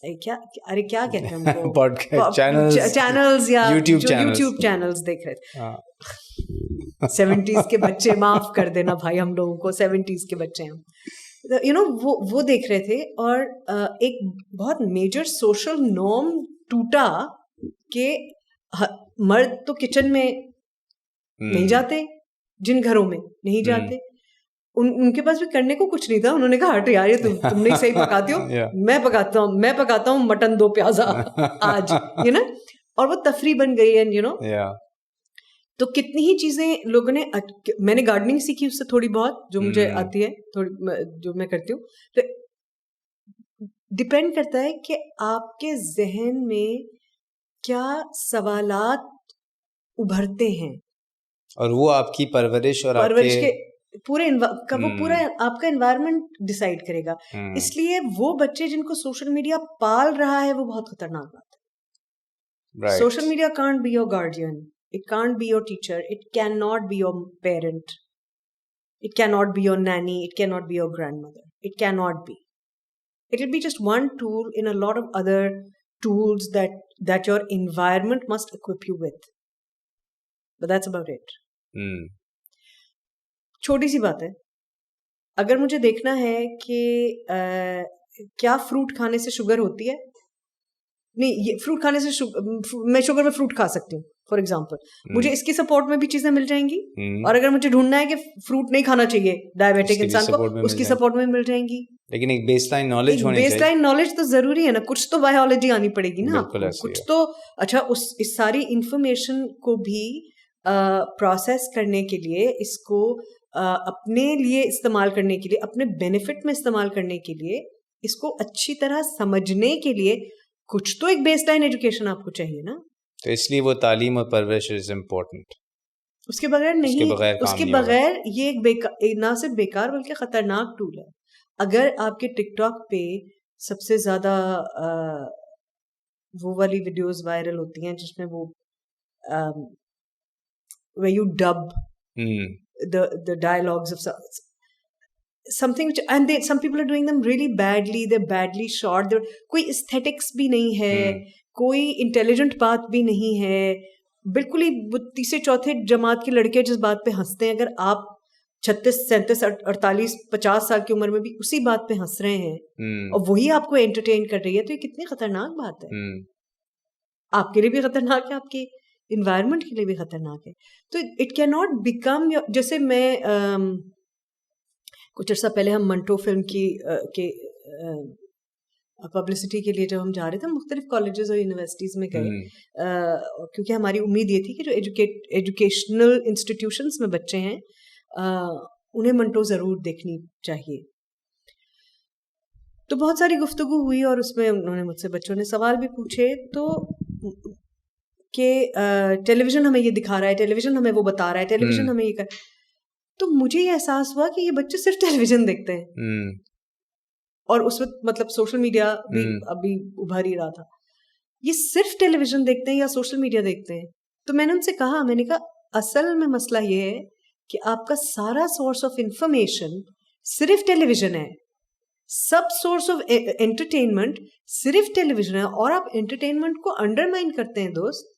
क्या कहते हैं उनको, पॉडकास्ट चैनल्स या यूट्यूब चैनल्स देख रहे थे. 70s के बच्चे, माफ कर देना भाई, हम लोगों को 70s के बच्चे हैं, यू नो, वो देख रहे थे. और एक बहुत मेजर सोशल नॉर्म टूटा कि मर्द तो किचन में नहीं जाते, जिन घरों में नहीं जाते, उनके पास भी करने को कुछ नहीं था. उन्होंने कहा हट यार, ये तुम नहीं सही पकाती हो, मैं पकाता हूँ मटन 2 प्याजा आज, यू नो. और वो तफरी बन गई है, यू नो. तो कितनी ही चीजें लोगों ने, मैंने गार्डनिंग सीखी उससे थोड़ी बहुत, जो मुझे आती है थोड़ी, जो मैं करती हूँ. तो डिपेंड करता है कि आपके जहन में क्या सवालात उभरते हैं, और वो आपकी परवरिश के पूरे वो पूरा आपका एनवायरनमेंट डिसाइड करेगा. इसलिए वो बच्चे जिनको सोशल मीडिया पाल रहा है वो बहुत खतरनाक बात है. Social media can't be your guardian, it can't be your teacher, it cannot be your parent, it cannot be your nanny, it cannot be your grandmother, it cannot be. It will be just one tool in a lot of other tools that your environment must equip you with, but that's about it. छोटी सी बात है, अगर मुझे देखना है कि क्या फ्रूट खाने से शुगर होती है, नहीं, ये फ्रूट खाने से मैं शुगर में फ्रूट खा सकती हूँ फॉर एग्जाम्पल, मुझे इसकी सपोर्ट में भी चीजें मिल जाएंगी. और अगर मुझे ढूंढना है कि फ्रूट नहीं खाना चाहिए डायबिटिक इंसान को, उसकी सपोर्ट में मिल जाएंगी. लेकिन एक बेसलाइन नॉलेज होनी चाहिए. बेसलाइन नॉलेज तो जरूरी है ना, कुछ तो बायोलॉजी आनी पड़ेगी ना आपको, कुछ तो. अच्छा, इस सारी इंफॉर्मेशन को भी प्रोसेस करने के लिए, इसको अपने लिए इस्तेमाल करने के लिए, अपने बेनिफिट में इस्तेमाल करने के लिए, इसको अच्छी तरह समझने के लिए कुछ तो एक बेसलाइन एजुकेशन आपको चाहिए ना. तो इसलिए वो तालीम और परवरिश इज इम्पोर्टेंट। उसके बगैर नहीं, उसके नहीं बगैर ये एक ना सिर्फ बेकार बल्कि खतरनाक टूल है। अगर आपके टिकटॉक पे सबसे ज्यादा वो वाली वीडियोस वायरल होती हैं जिसमें वो where you dub the dialogues of something which, and some people are doing them really badly, they're badly shot, कोई aesthetics भी नहीं है, कोई intelligent बात भी नहीं है, बिल्कुल ही तीसरे चौथे जमात के लड़के जिस बात पे हंसते हैं, अगर आप 36, 37, 48, 50 साल की उम्र में भी उसी बात पे हंस रहे हैं और वही आपको एंटरटेन कर रही है, तो ये कितनी खतरनाक बात है। आपके लिए भी खतरनाक है, आपके इन्वायरमेंट के लिए भी खतरनाक है। तो इट कैन नॉट बिकम, जैसे मैं कुछ अर्सा पहले हम मंटो फिल्म के पब्लिसिटी के लिए जब हम जा रहे थे, मुख्तलिफ कॉलेजेस और यूनिवर्सिटीज़ में गए, क्योंकि हमारी उम्मीद ये थी कि जो एजुकेशनल इंस्टीट्यूशंस में बच्चे हैं उन्हें मंटो ज़रूर देखनी चाहिए। तो बहुत सारी गुफ्तगू हुई और उसमें उन्होंने मुझसे, बच्चों ने सवाल भी पूछे, तो कि टेलीविज़न हमें ये दिखा रहा है, टेलीविज़न हमें वो बता रहा है, टेलीविज़न हमें ये कर, तो मुझे ये एहसास हुआ कि ये बच्चे सिर्फ टेलीविज़न देखते हैं और उस वक्त मतलब सोशल मीडिया भी अभी उभर ही रहा था, ये सिर्फ टेलीविज़न देखते हैं या सोशल मीडिया देखते हैं। तो मैंने उनसे कहा, मैंने कहा असल में मसला ये है कि आपका सारा सोर्स ऑफ इंफॉर्मेशन सिर्फ टेलीविज़न है, सब सोर्स ऑफ एंटरटेनमेंट सिर्फ टेलीविज़न है, और आप एंटरटेनमेंट को अंडरमाइन करते हैं दोस्त।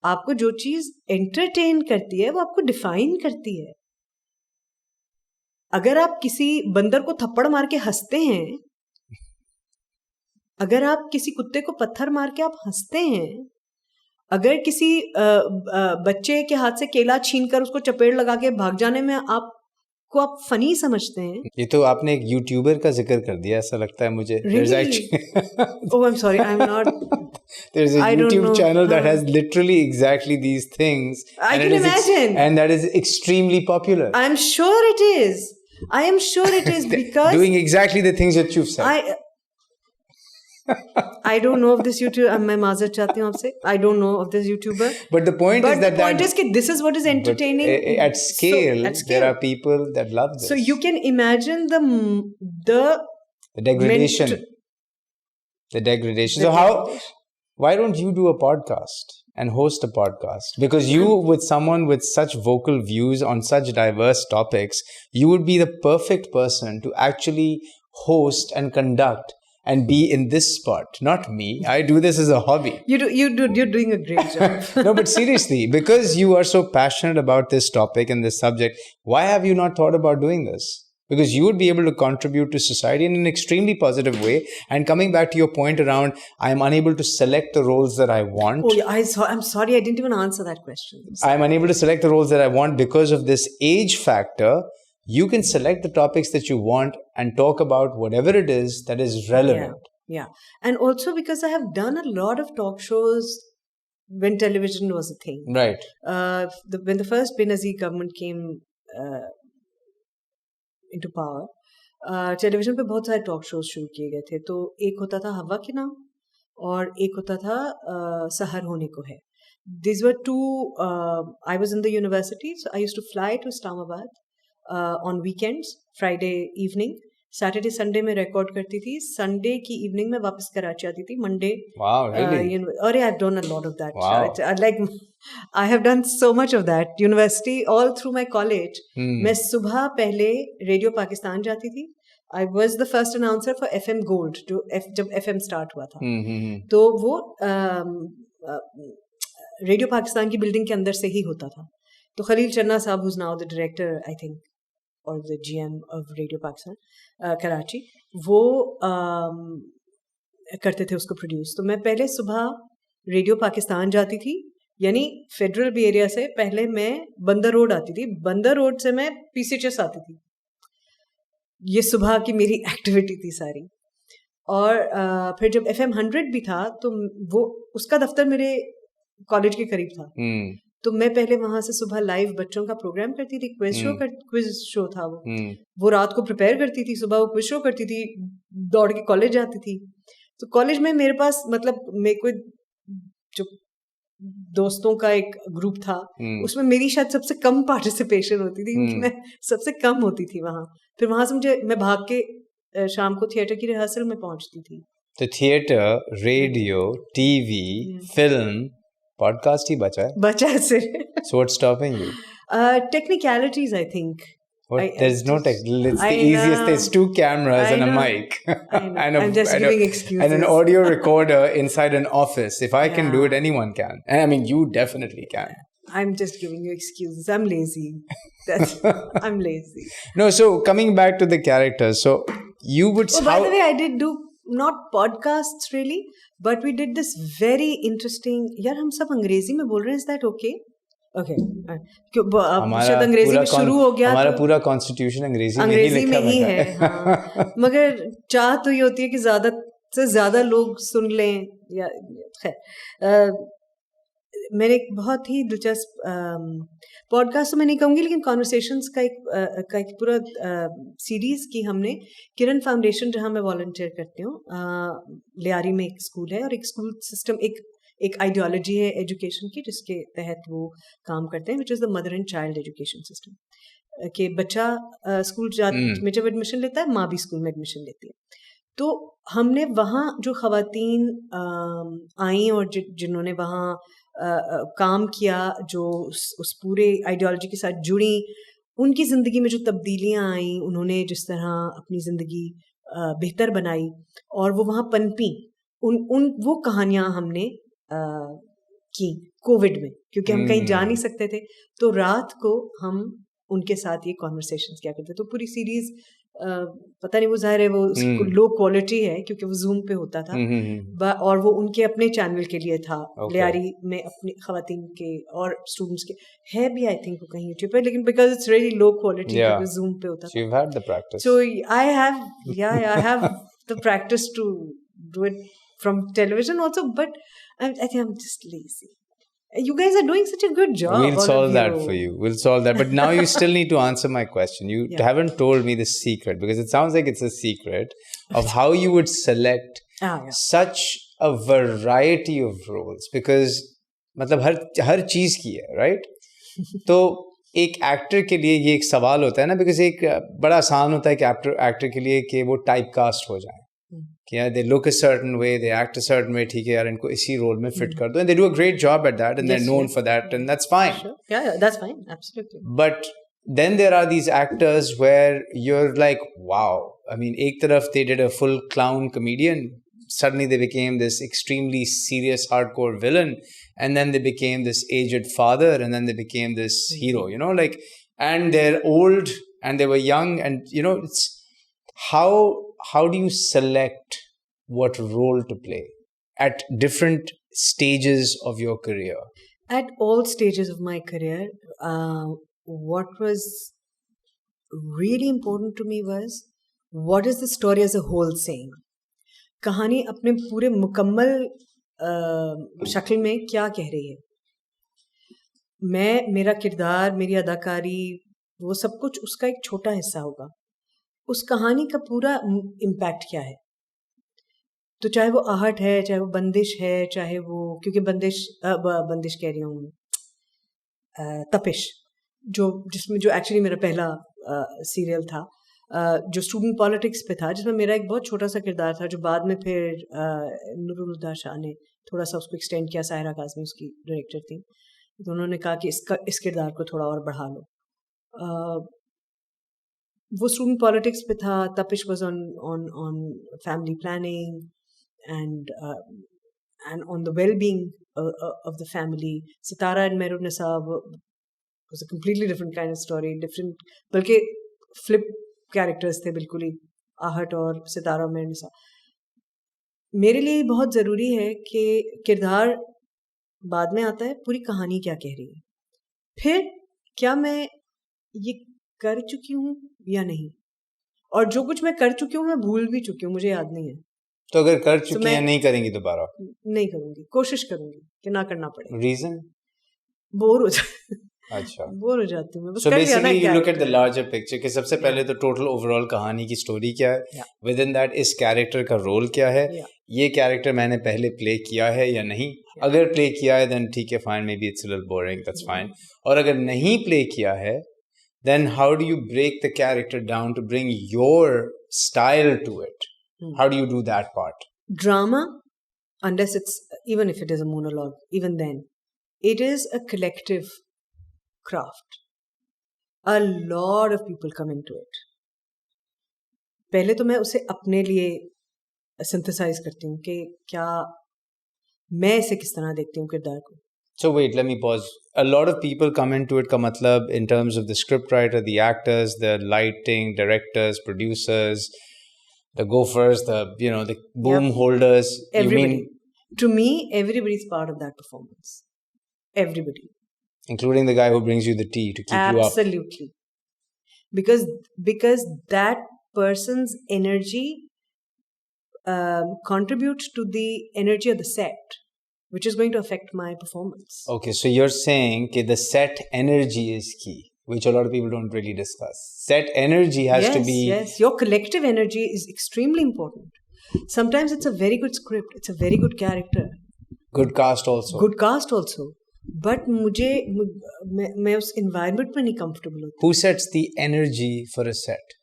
आपको जो चीज़ एंटरटेन करती है वो आपको डिफाइन करती है। अगर आप किसी बंदर को थप्पड़ मार के हंसते हैं, अगर आप किसी कुत्ते को पत्थर मार के आप हंसते हैं, अगर किसी बच्चे के हाथ से केला छीनकर उसको चपेट लगा के भाग जाने में आप फनी समझते हैं। ये तो आपने एक यूट्यूबर का जिक्र कर दिया, ऐसा लगता है मुझे। Really? Oh, I'm sorry, I'm not. There's a YouTube channel that has literally exactly these things. I can imagine. And that is extremely popular. I'm sure it is. I am sure it is because doing exactly the things that you've said. I don't know of this YouTuber. मैं माज़रत चाहती हूँ आपसे. I don't know of this YouTuber. But the point is that this is what is entertaining. At scale, there are people that love this. So you can imagine the degradation. The degradation. So why don't you do a podcast and host a podcast? Because you, with someone with such vocal views on such diverse topics, you would be the perfect person to actually host and conduct and be in this spot, not me. I do this as a hobby. You're doing a great job. No, but seriously, because you are so passionate about this topic and this subject, why have you not thought about doing this? Because you would be able to contribute to society in an extremely positive way. And coming back to your point around, I'm unable to select the roles that I want. Oh, I'm sorry, I didn't even answer that question. I'm unable to select the roles that I want because of this age factor. You can select the topics that you want and talk about whatever it is that is relevant. Yeah. And also because I have done a lot of talk shows when television was a thing. Right. When the first Benazir government came into power, television पे बहुत सारे talk shows शुरू किए गए थे. तो एक होता था हवा के नाम और एक होता था सहर होने को है. These were two, I was in the university, so I used to fly to Islamabad on weekends, Friday evening, Saturday, Sunday में record करती थी, Sunday की evening में वापस कराची आती थी, Monday. Wow, really? I've done a lot of that. Wow. I have done so much of that. University, all through my college. मैं सुबह पहले Radio Pakistan जाती थी. I was the first announcer for FM Gold, जब FM start हुआ था. तो वो रेडियो पाकिस्तान की बिल्डिंग के अंदर से ही होता था. तो खलील चन्ना साहब, who's now the director, I think, or the GM of Radio Pakistan, Karachi, वो करते थे उसको प्रोड्यूस. तो मैं पहले सुबह रेडियो पाकिस्तान जाती थी, यानी फेडरल बी एरिया से पहले मैं बंदर रोड आती थी, बंदर रोड से मैं PCHS आती थी. ये सुबह की मेरी एक्टिविटी थी सारी. और फिर जब FM 100 भी था तो वो उसका दफ्तर मेरे कॉलेज के करीब था. तो मैं पहले वहां से सुबह लाइव बच्चों का प्रोग्राम करती थी. क्विज शो था वो रात को प्रिपेयर करती थी, सुबह वो क्विज शो करती थी, दौड़ के कॉलेज जाती थी. तो कॉलेज में मेरे पास मतलब मेरे को जो दोस्तों का एक ग्रुप था, उसमें मेरी शायद सबसे कम पार्टिसिपेशन होती थी, मैं सबसे कम होती थी वहाँ। फिर वहाँ से मैं भाग के शाम को थिएटर की रिहर्सल में पहुँचती थी। तो theatre, radio, TV, film, podcast ही बचा है सिर्फ। So what's stopping you? Technicalities, I think. There's no tech. It's the easiest. There's 2 cameras and a mic. I'm just giving excuses. And an audio recorder inside an office. If I can do it, anyone can. And I mean, you definitely can. I'm just giving you excuses. I'm lazy. I'm lazy. No, so coming back to the characters. So you would... by the way, I did do not podcasts really, but we did this very interesting... यार हम सब अंग्रेजी में बोल रहे हैं. Is that okay? Okay. अब शायद अंग्रेजी में शुरू हो गया. हमारा पूरा कॉन्स्टिट्यूशन अंग्रेजी में ही है. हाँ. मगर चाह तो ये होती है कि ज़्यादा से ज़्यादा लोग सुन लें. या खैर, मैंने एक बहुत ही दिलचस्प पॉडकास्ट तो मैं नहीं कहूँगी, लेकिन कॉन्वर्सेशंस का एक पूरा सीरीज़ की हमने किरण फाउंडेशन, जहाँ मैं वॉलंटियर करती हूँ. लियारी में एक स्कूल है और एक स्कूल सिस्टम, एक आइडियोलॉजी है एजुकेशन की जिसके तहत वो काम करते हैं, which is the mother and child education system. कि बच्चा स्कूल में जब एडमिशन लेता है, माँ भी स्कूल में एडमिशन लेती है. तो हमने वहाँ जो ख़वातीन आई और जिन्होंने वहाँ काम किया, जो उस पूरे आइडियोलॉजी के साथ जुड़ी, उनकी ज़िंदगी में जो तब्दीलियाँ आई, उन्होंने जिस तरह अपनी ज़िंदगी बेहतर बनाई और वो वहाँ पनपी, वो कहानियाँ हमने की कोविड में, क्योंकि हम कहीं जा नहीं सकते थे. तो रात को हम उनके साथ ये कॉन्वर्सेशंस क्या करते. तो पूरी सीरीज पता नहीं, वो जाहिर है वो लो क्वालिटी है क्योंकि वो जूम पे होता था, और वो उनके अपने चैनल के लिए था. लियारी में अपनी खवातीन के और स्टूडेंट्स के है भी, आई थिंक वो कहीं यूट्यूब पे, लेकिन because it's really low quality क्योंकि जूम पे होता था. So I have the practice to do it from television also, but I think I'm just lazy. You guys are doing such a good job. We'll solve that for you. We'll solve that. But now you still need to answer my question. You haven't told me the secret, because it sounds like it's a secret of how you would select such a variety of roles. Because मतलब हर चीज की है, right? तो एक एक्टर के लिए ये एक सवाल होता है ना, because एक बड़ा आसान होता है कि एक्टर के लिए कि वो टाइप कास्ट हो जाए. Yeah, they look a certain way, they act a certain way. ठीक है यार, इनको इसी रोल में फिट कर दो, and they do a great job at that, and they're known for that, and that's fine. Sure. Yeah, that's fine, absolutely. But then there are these actors where you're like, wow. I mean, एक तरफ they did a full clown comedian, suddenly they became this extremely serious, hardcore villain, and then they became this aged father, and then they became this hero. You know, like, and they're old, and they were young, and you know, it's how do you select what role to play at different stages of your career? At all stages of my career, what was really important to me was, what is the story as a whole saying? कहानी अपने पूरे मुकम्मल शक्ल में क्या कह रही है. मेरा किरदार, मेरी अदाकारी, वो सब कुछ उसका एक छोटा हिस्सा होगा. उस कहानी का पूरा इम्पैक्ट क्या है. तो चाहे वो आहट है, चाहे वो बंदिश है, चाहे वो, क्योंकि बंदिश कह रही हूँ, तपिश, जिसमें जो एक्चुअली मेरा पहला सीरियल था, जो स्टूडेंट पॉलिटिक्स पे था, जिसमें मेरा एक बहुत छोटा सा किरदार था, जो बाद में फिर नूरुल हुदा शाह ने थोड़ा सा उसको एक्सटेंड किया. साहिरा काज़मी उसकी डायरेक्टर थी, तो उन्होंने कहा कि इस किरदार को थोड़ा और बढ़ा लो. वो स्टूडेंट पॉलिटिक्स पे था. तपिश was on family planning and on the well-being of the family. Sitara and Mehrun Nisa was a completely different kind of story, different, बल्कि flip characters थे बिल्कुल ही, आहट और सितारा और मेहरुन निसा. मेरे लिए बहुत ज़रूरी है कि किरदार बाद में आता है, पूरी कहानी क्या कह रही है, फिर क्या मैं ये कर चुकी हूँ या नहीं, और जो कुछ मैं कर चुकी हूँ मैं भूल भी चुकी हूँ, मुझे याद नहीं है. तो अगर कर चुकी हैं, नहीं करेंगी दोबारा? नहीं करूंगी, कोशिश करूंगी कि ना करना पड़े. रीजन? बोर हो जाती. अच्छा, बोर हो जाती हूँ. So basically you look at the larger picture कि सबसे पहले तो टोटल ओवरऑल कहानी की स्टोरी क्या है, विद इन दैट इस कैरेक्टर का रोल क्या है, ये कैरेक्टर मैंने पहले प्ले किया है या नहीं, अगर प्ले किया है then ठीक है fine, maybe it's a little boring, that's fine. और अगर नहीं प्ले किया है then how do you break the character down to bring your style to it? How do you do that part? Drama, unless it's, even if it is a monologue, even then, it is a collective craft. A lot of people come into it. पहले तो मैं उसे अपने लिए सिंथेसाइज करती हूँ कि क्या मैं इसे किस तरह देखती हूँ किरदार को. So wait, let me pause. A lot of people come into it का मतलब in terms of the scriptwriter, the actors, the lighting, directors, producers, the gophers, the boom holders. Everybody. You mean To me, everybody's part of that performance. Everybody. including the guy who brings you the tea to keep you up. Absolutely. Because that person's energy contributes to the energy of the set, which is going to affect my performance. Okay, so you're saying that the set energy is key, which a lot of people don't really discuss. Set energy has to be... Yes, your collective energy is extremely important. Sometimes it's a very good script, it's a very good character. Good cast also. Good cast also. But मैं उस environment में नहीं comfortable होती. Who sets the energy for a set?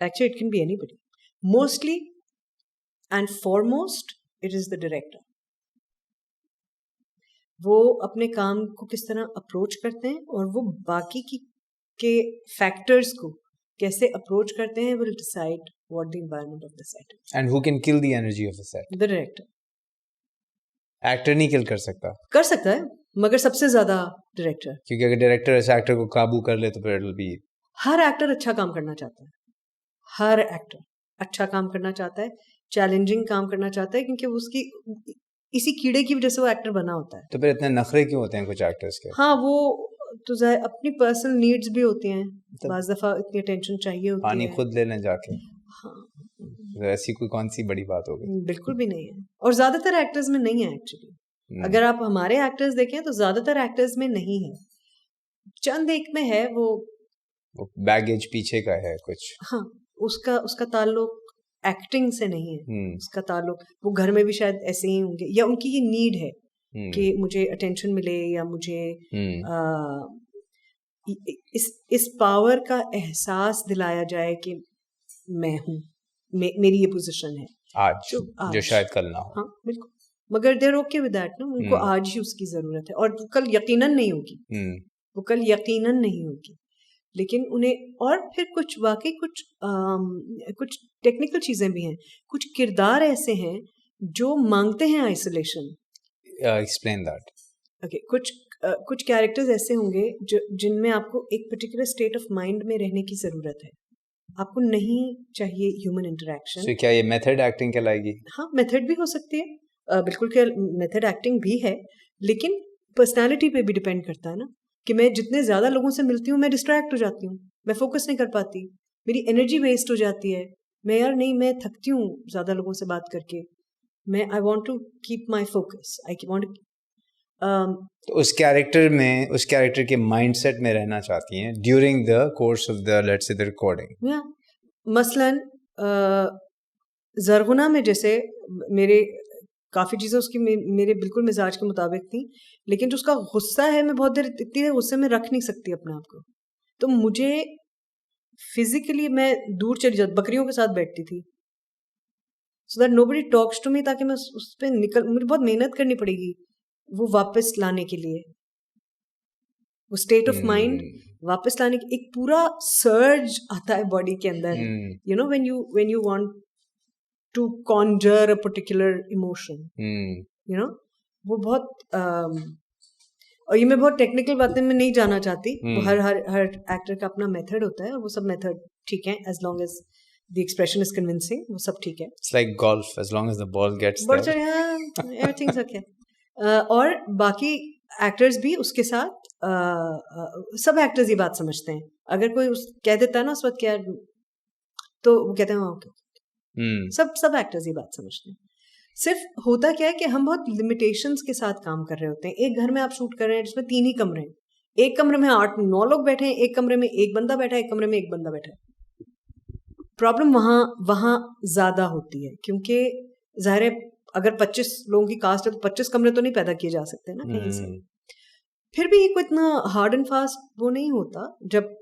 Actually, it can be anybody. Mostly and foremost, it is the director. वो अपने काम को किस तरह अप्रोच करते हैं और वो बाकी के फैक्टर्स को कैसे अप्रोच करते हैं will decide what the environment of the set is. And who can kill the energy of a set? The director. Actor नहीं kill कर सकता. कर सकता है, मगर सबसे ज्यादा director. क्योंकि अगर director ऐसे actor को काबू कर ले तो फिर it'll be... हर actor अच्छा काम करना चाहता है. हर actor अच्छा काम करना चाहता है, challenging काम करना चाहता है, क्योंकि उसकी इसी कीड़े की वजह से वो एक्टर बना होता है. तो फिर इतने नखरे क्यों होते हैं कुछ एक्टर्स के? हाँ, वो तो अपनी पर्सनल नीड्स भी होती हैं. बाज़ दफा इतनी अटेंशन चाहिए होती है. पानी खुद ले लें जाके. हाँ, ऐसी कोई कौन सी बड़ी बात हो गई? बिल्कुल भी नहीं है. और ज्यादातर एक्टर्स में नहीं है एक्चुअली. अगर आप हमारे एक्टर्स देखें तो ज्यादातर एक्टर्स में नहीं है. चंद एक में है वो बैगेज पीछे का है कुछ. हाँ, उसका ताल्लुक एक्टिंग से नहीं है. उसका ताल्लुक वो घर में भी शायद ऐसे ही होंगे, या उनकी ये नीड है कि मुझे अटेंशन मिले, या मुझे इस पावर का एहसास दिलाया जाए कि मैं हूँ, मेरी ये पोजीशन है आज जो शायद कल ना हो. हाँ बिल्कुल. मगर देयर ओके विद दैट ना. उनको आज ही उसकी जरूरत है, और कल यकीनन नहीं होगी. वो कल यकीनन नहीं होगी, लेकिन उन्हें, और फिर कुछ वाकई कुछ टेक्निकल चीजें भी हैं. कुछ किरदार ऐसे हैं जो मांगते हैं आइसोलेशन. Explain that. ओके, कुछ कैरेक्टर्स ऐसे होंगे जिनमें आपको एक पर्टिकुलर स्टेट ऑफ माइंड में रहने की जरूरत है. आपको नहीं चाहिए ह्यूमन इंटरेक्शन. so, क्या ये मेथड एक्टिंग कहलाएगी? हाँ, मेथड भी हो सकती है, बिल्कुल क्या मेथड एक्टिंग भी है, लेकिन पर्सनालिटी पे भी डिपेंड करता है ना, कि मैं जितने ज़्यादा लोगों से मिलती हूँ मैं डिस्ट्रैक्ट हो जाती हूँ, मैं फोकस नहीं कर पाती, मेरी एनर्जी वेस्ट हो जाती है. मैं थकती हूँ ज़्यादा लोगों से बात करके. I want to keep my focus. उस कैरेक्टर के माइंडसेट में रहना चाहती हैं during the course of the let's say the recording. मसलन ज़रगुना में जैसे मेरे काफ़ी चीज़ें उसकी मेरे बिल्कुल मिजाज के मुताबिक थी, लेकिन जो उसका गुस्सा है, मैं बहुत देर इतनी देर गुस्से में रख नहीं सकती अपने आप को. तो मुझे फिजिकली मैं दूर चली जाती, बकरियों के साथ बैठती थी, so that nobody talks to me, ताकि मैं उस पर मुझे बहुत मेहनत करनी पड़ेगी वो वापस लाने के लिए, वो स्टेट ऑफ माइंड वापस लाने की. एक पूरा सर्ज आता है बॉडी के अंदर, you know, when you want to conjure a particular emotion, you know, वो बहुत और ये मैं बहुत टेक्निकल बातें में नहीं जाना चाहती. वो हर एक्टर का अपना मेथड होता है, और वो सब मेथड ठीक है, as long as the expression is convincing, वो सब ठीक है. It's like golf, as long as the ball gets there. Everything's okay. और बाकी एक्टर्स भी उसके साथ सब एक्टर्स ये बात समझते हैं. अगर कोई कह देता है ना उस वक्त क्या, तो वो कहते हैं हाँ ओके. सब एक्टर्स ये बात समझते हैं. सिर्फ होता क्या है कि हम बहुत लिमिटेशंस के साथ काम कर रहे होते हैं. एक घर में आप शूट कर रहे हैं जिसमें 3 ही कमरे हैं, एक कमरे में 8-9 लोग बैठे हैं, एक कमरे में एक बंदा बैठा है, एक कमरे में एक बंदा बैठा है. प्रॉब्लम वहाँ ज़्यादा होती है, क्योंकि ज़ाहिर है अगर 25 लोगों की कास्ट है तो 25 कमरे तो नहीं पैदा किए जा सकते ना कहीं से। फिर भी कोई इतना हार्ड एंड फास्ट वो नहीं होता। जब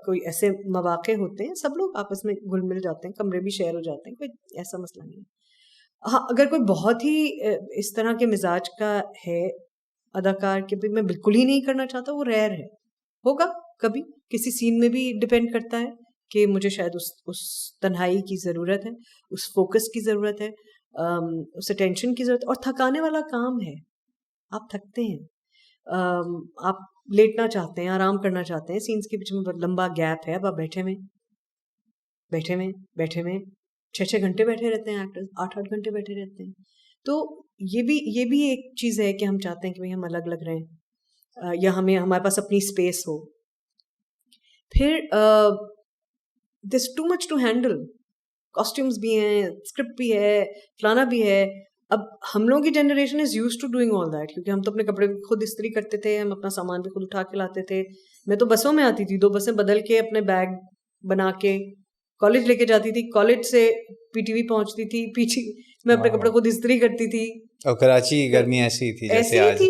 कोई ऐसे मौके होते हैं सब लोग आपस में घुल मिल जाते हैं, कमरे भी शेयर हो जाते हैं, कोई ऐसा मसला नहीं है। हाँ, अगर कोई बहुत ही इस तरह के मिजाज का है अदाकार कि भाई मैं बिल्कुल ही नहीं करना चाहता, वो रेयर है, होगा कभी किसी सीन में भी डिपेंड करता है कि मुझे शायद उस तन्हाई की ज़रूरत है, उस फोकस की ज़रूरत है, उस अटेंशन की ज़रूरत। और थकाने वाला काम है, आप थकते हैं, आप लेटना चाहते हैं, आराम करना चाहते हैं, सीन्स के बीच में लंबा गैप है, अब आप बैठे में 6-6 घंटे बैठे रहते हैं एक्टर्स, 8-8 घंटे बैठे रहते हैं। तो ये भी एक चीज़ है कि हम चाहते हैं कि भाई हम अलग अलग रहें, या हमारे पास अपनी स्पेस हो। फिर this too much to handle, costumes भी हैं, स्क्रिप्ट भी है, फलाना भी है। अब हम लोगों की generation is used to doing all that, क्योंकि हम तो अपने कपड़े खुद इस्त्री करते थे, हम अपना सामान भी खुद उठा के लाते थे। मैं तो बसों में आती थी, 2 बसें बदल के अपने बैग बना के कॉलेज लेके जाती थी, कॉलेज से पीटीवी पहुंचती थी, पीछे मैं अपने कपड़े खुद इस्त्री करती थी। और कराची की गर्मी ऐसी ही थी जैसे आज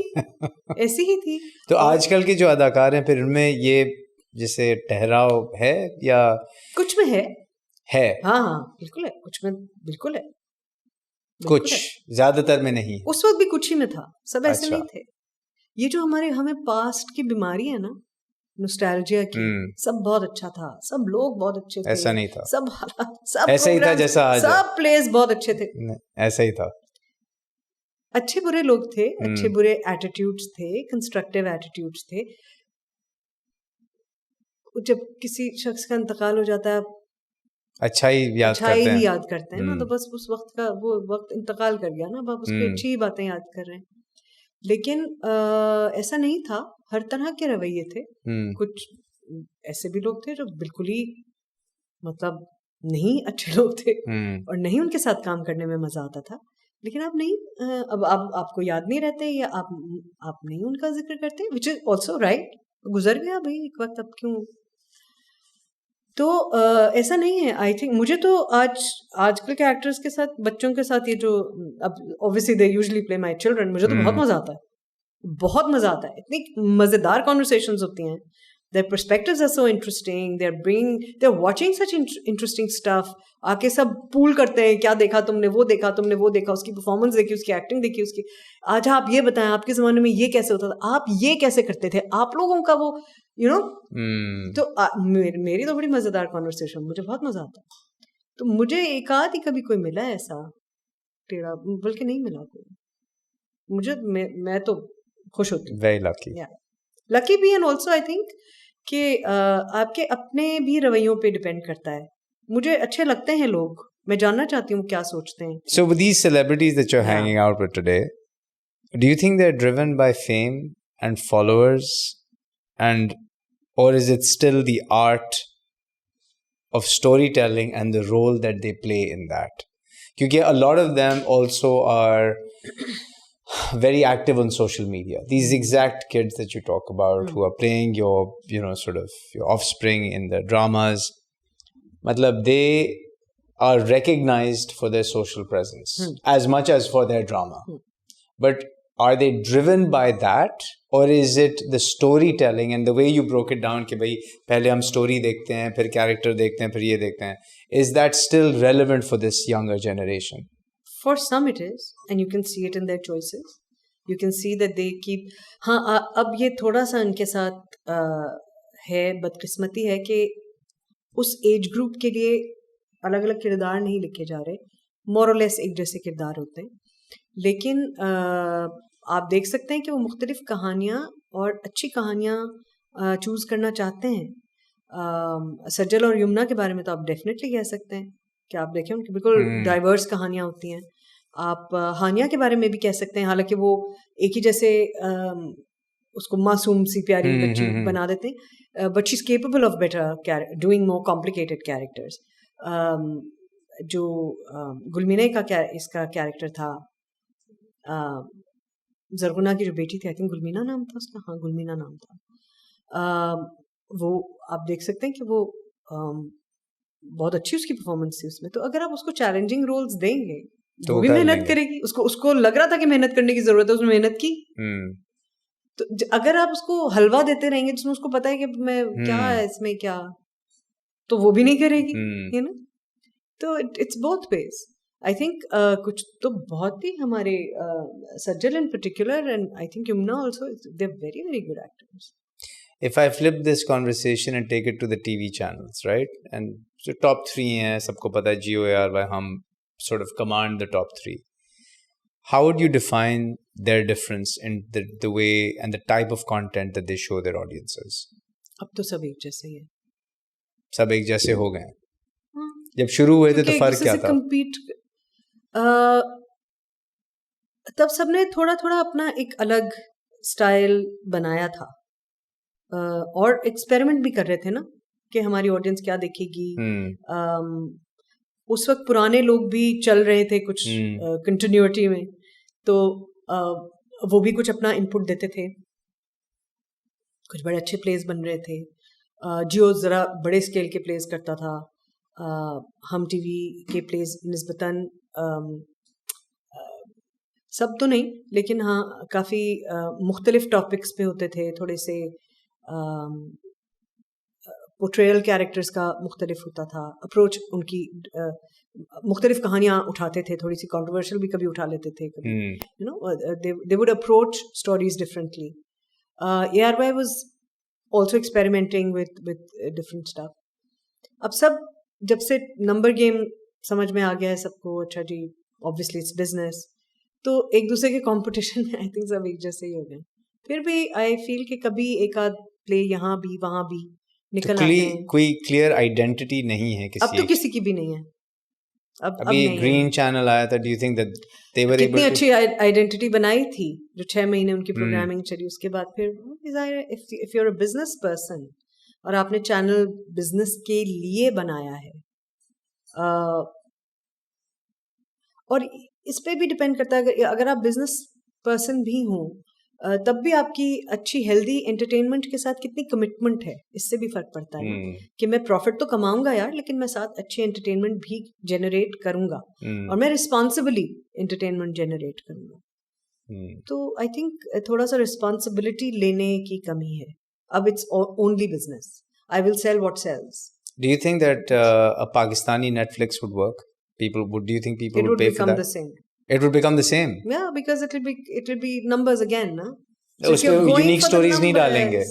ऐसी ही थी। तो आजकल के जो अदाकार हैं फिर उनमें ये जैसे ठहराव है या कुछ में है? हाँ बिल्कुल है, कुछ में बिल्कुल है, कुछ ज्यादातर में नहीं। उस वक्त भी कुछ ही में था, सब ऐसे अच्छा। नहीं थे। ये जो हमें पास्ट की बीमारी है ना, नॉस्टैल्जिया की, सब बहुत अच्छा था, सब लोग बहुत अच्छे थे, ऐसा नहीं था, सब ऐसा ही था जैसा आज सब प्लेस बहुत अच्छे थे, ऐसा ही था। अच्छे बुरे लोग थे, अच्छे बुरे एटीट्यूड्स थे, कंस्ट्रक्टिव एटीट्यूड्स थे। जब किसी शख्स का इंतकाल हो जाता है, अच्छा ही याद करते हैं ना, तो बस उस वक्त का वो वक्त इंतकाल कर गया ना, अब आप उसकी अच्छी बातें याद कर रहे हैं। लेकिन ऐसा नहीं था, हर तरह के रवैये थे। कुछ ऐसे भी लोग थे जो बिल्कुल ही मतलब नहीं अच्छे लोग थे, और नहीं उनके साथ काम करने में मजा आता था। लेकिन आप नहीं, अब आपको याद नहीं रहते, या आप नहीं उनका जिक्र करते, विच इज ऑल्सो राइट, गुजर गया भाई एक वक्त, अब क्यों। तो ऐसा नहीं है। आई थिंक मुझे तो आजकल के एक्टर्स के साथ, बच्चों के साथ, ये जो अब obviously they usually play my children, मुझे तो बहुत मजा आता है, बहुत मजा आता है। इतनी मजेदार कॉन्वर्सेशंस होती हैं, their perspectives are so interesting, they're watching such interesting stuff। आके सब पूल करते हैं, क्या देखा तुमने, वो देखा, उसकी परफॉर्मेंस देखी, उसकी एक्टिंग देखी, उसकी अच्छा आप ये बताएं, आपके जमाने में ये कैसे होता था, आप ये कैसे करते थे, आप लोगों का वो तो मेरी तो बड़ी मजेदार कॉन्वर्सेशन, मुझे बहुत मजा आता है। तो मुझे एक आध ही कभी कोई मिला है ऐसा टेढ़ा, बल्कि नहीं मिला कोई। मैं तो खुश होती हूँ, वेरी लकी भी। एंड ऑल्सो आई थिंक कि आपके अपने भी रवैयों पे डिपेंड करता है। मुझे अच्छे लगते हैं लोग, मैं जानना चाहती हूँ क्या सोचते हैं। So with these celebrities that you're hanging out with today, do you think they're driven by fame and followers, or is it still the art of storytelling and the role that they play in that? Because a lot of them also are very active on social media. These exact kids that you talk about who are playing your, sort of your offspring in the dramas, matlab they are recognized for their social presence as much as for their drama. But are they driven by that, or is it the storytelling and the way you broke it down कि भाई पहले हम story देखते हैं, फिर character देखते हैं, फिर ये देखते हैं, is that still relevant for this younger generation? For some it is, and you can see it in their choices. You can see that they keep, हाँ अब ये थोड़ा सा इनके साथ है, बदकिस्मती है कि उस एज ग्रुप के लिए अलग अलग किरदार नहीं लिखे जा रहे, मोर और लेस एक जैसे किरदार होते हैं। लेकिन आप देख सकते हैं कि वो मुख्तलिफ कहानियाँ और अच्छी कहानियाँ चूज़ करना चाहते हैं। सज्जल और यमुना के बारे में तो आप डेफिनेटली कह सकते हैं कि आप देखें उनकी बिल्कुल डाइवर्स कहानियाँ होती हैं। आप हानिया के बारे में भी कह सकते हैं, हालांकि वो एक ही जैसे उसको मासूम सी प्यारी बच्ची बना देते हैं, but she is capable of better doing more complicated characters. जो गुलमीना का इसका कैरेक्टर था, जरगुना की जो बेटी थी, आई थिंक गुलमीना नाम था उसका, हाँ गुलमीना नाम था। वो आप देख सकते हैं कि वो बहुत अच्छी उसकी परफॉर्मेंस थी उसमें। तो अगर आप उसको चैलेंजिंग रोल्स देंगे, तो वो भी मेहनत करेगी, उसको लग रहा था कि मेहनत करने की जरूरत है, उसने मेहनत की। तो अगर आप उसको हलवा देते रहेंगे जिसमें उसको पता है कि मैं क्या है इसमें क्या, तो वो भी नहीं करेगी, यू नो। तो it's both ways. I think कुछ तो बहुत ही हमारे Sajal in particular and I think Yamuna also, they are very very good actors. If I flip this conversation and take it to the TV channels, right? And so top 3 हैं, सबको पता है GOAR, हम sort of command the top 3. How would you define their difference in the way and the type of content that they show their audiences? अब तो सब एक जैसे ही है. सब एक जैसे हो गए. जब शुरू हुए थे तो फर्क क्या था? compete, तब सबने थोड़ा थोड़ा अपना एक अलग स्टाइल बनाया था, और एक्सपेरिमेंट भी कर रहे थे ना कि हमारी ऑडियंस क्या देखेगी. उस वक्त पुराने लोग भी चल रहे थे कुछ कंटिन्यूटी में, तो वो भी कुछ अपना इनपुट देते थे. कुछ बड़े अच्छे प्लेस बन रहे थे. जियो ज़रा बड़े स्केल के प्लेस करता था. हम टीवी के प्लेस निस्बतन सब तो नहीं, लेकिन हाँ काफ़ी मुख्तलिफ टॉपिक्स पे होते थे. थोड़े से पोर्ट्रेयल कैरेक्टर्स का मुख्तलिफ होता था. अप्रोच उनकी मुख्तलिफ कहानियाँ उठाते थे, थोड़ी सी कंट्रोवर्शियल भी कभी उठा लेते थे कभी, you know. They would approach stories differently. ARY was also experimenting with different stuff. अब सब जब से नंबर गेम समझ में आ गया है सबको, अच्छा जी ऑब्वियसली इट्स बिजनेस, तो एक दूसरे के कंपटीशन में आई थिंक सब एक जैसे ही हो गए. फिर भी आई फील कि कभी एक आध प्ले यहाँ भी वहाँ भी निकल आते हैं. कोई क्लियर आइडेंटिटी नहीं है किसी. अब तो किसी की भी नहीं है. अब अभी ग्रीन चैनल आया था. Do you think that they were able to, कितनी अच्छी आइडेंटिटी बनाई थी जो 6 महीने उनकी प्रोग्रामिंग चली. उसके बाद फिर if you are a business person और आपने चैनल बिजनेस के लिए बनाया है, और इस पे भी डिपेंड करता है, अगर आप बिजनेस पर्सन भी हो तब भी आपकी अच्छी हेल्दी एंटरटेनमेंट के साथ कितनी कमिटमेंट है, इससे भी फर्क पड़ता है ना. कि मैं प्रॉफिट तो कमाऊंगा यार, लेकिन मैं साथ अच्छी एंटरटेनमेंट भी जनरेट करूंगा, और मैं रिस्पॉन्सिबली एंटरटेनमेंट जनरेट करूंगा. तो आई थिंक थोड़ा सा रिस्पॉन्सिबिलिटी लेने की कमी है. अब it's only business. I will sell what sells. Do you think that a Pakistani Netflix would work? Do you think people would pay for that? The same. It would become the same. Yeah, because it will be numbers again, na? So उस पे यूनिक स्टोरीज नहीं डालेंगे.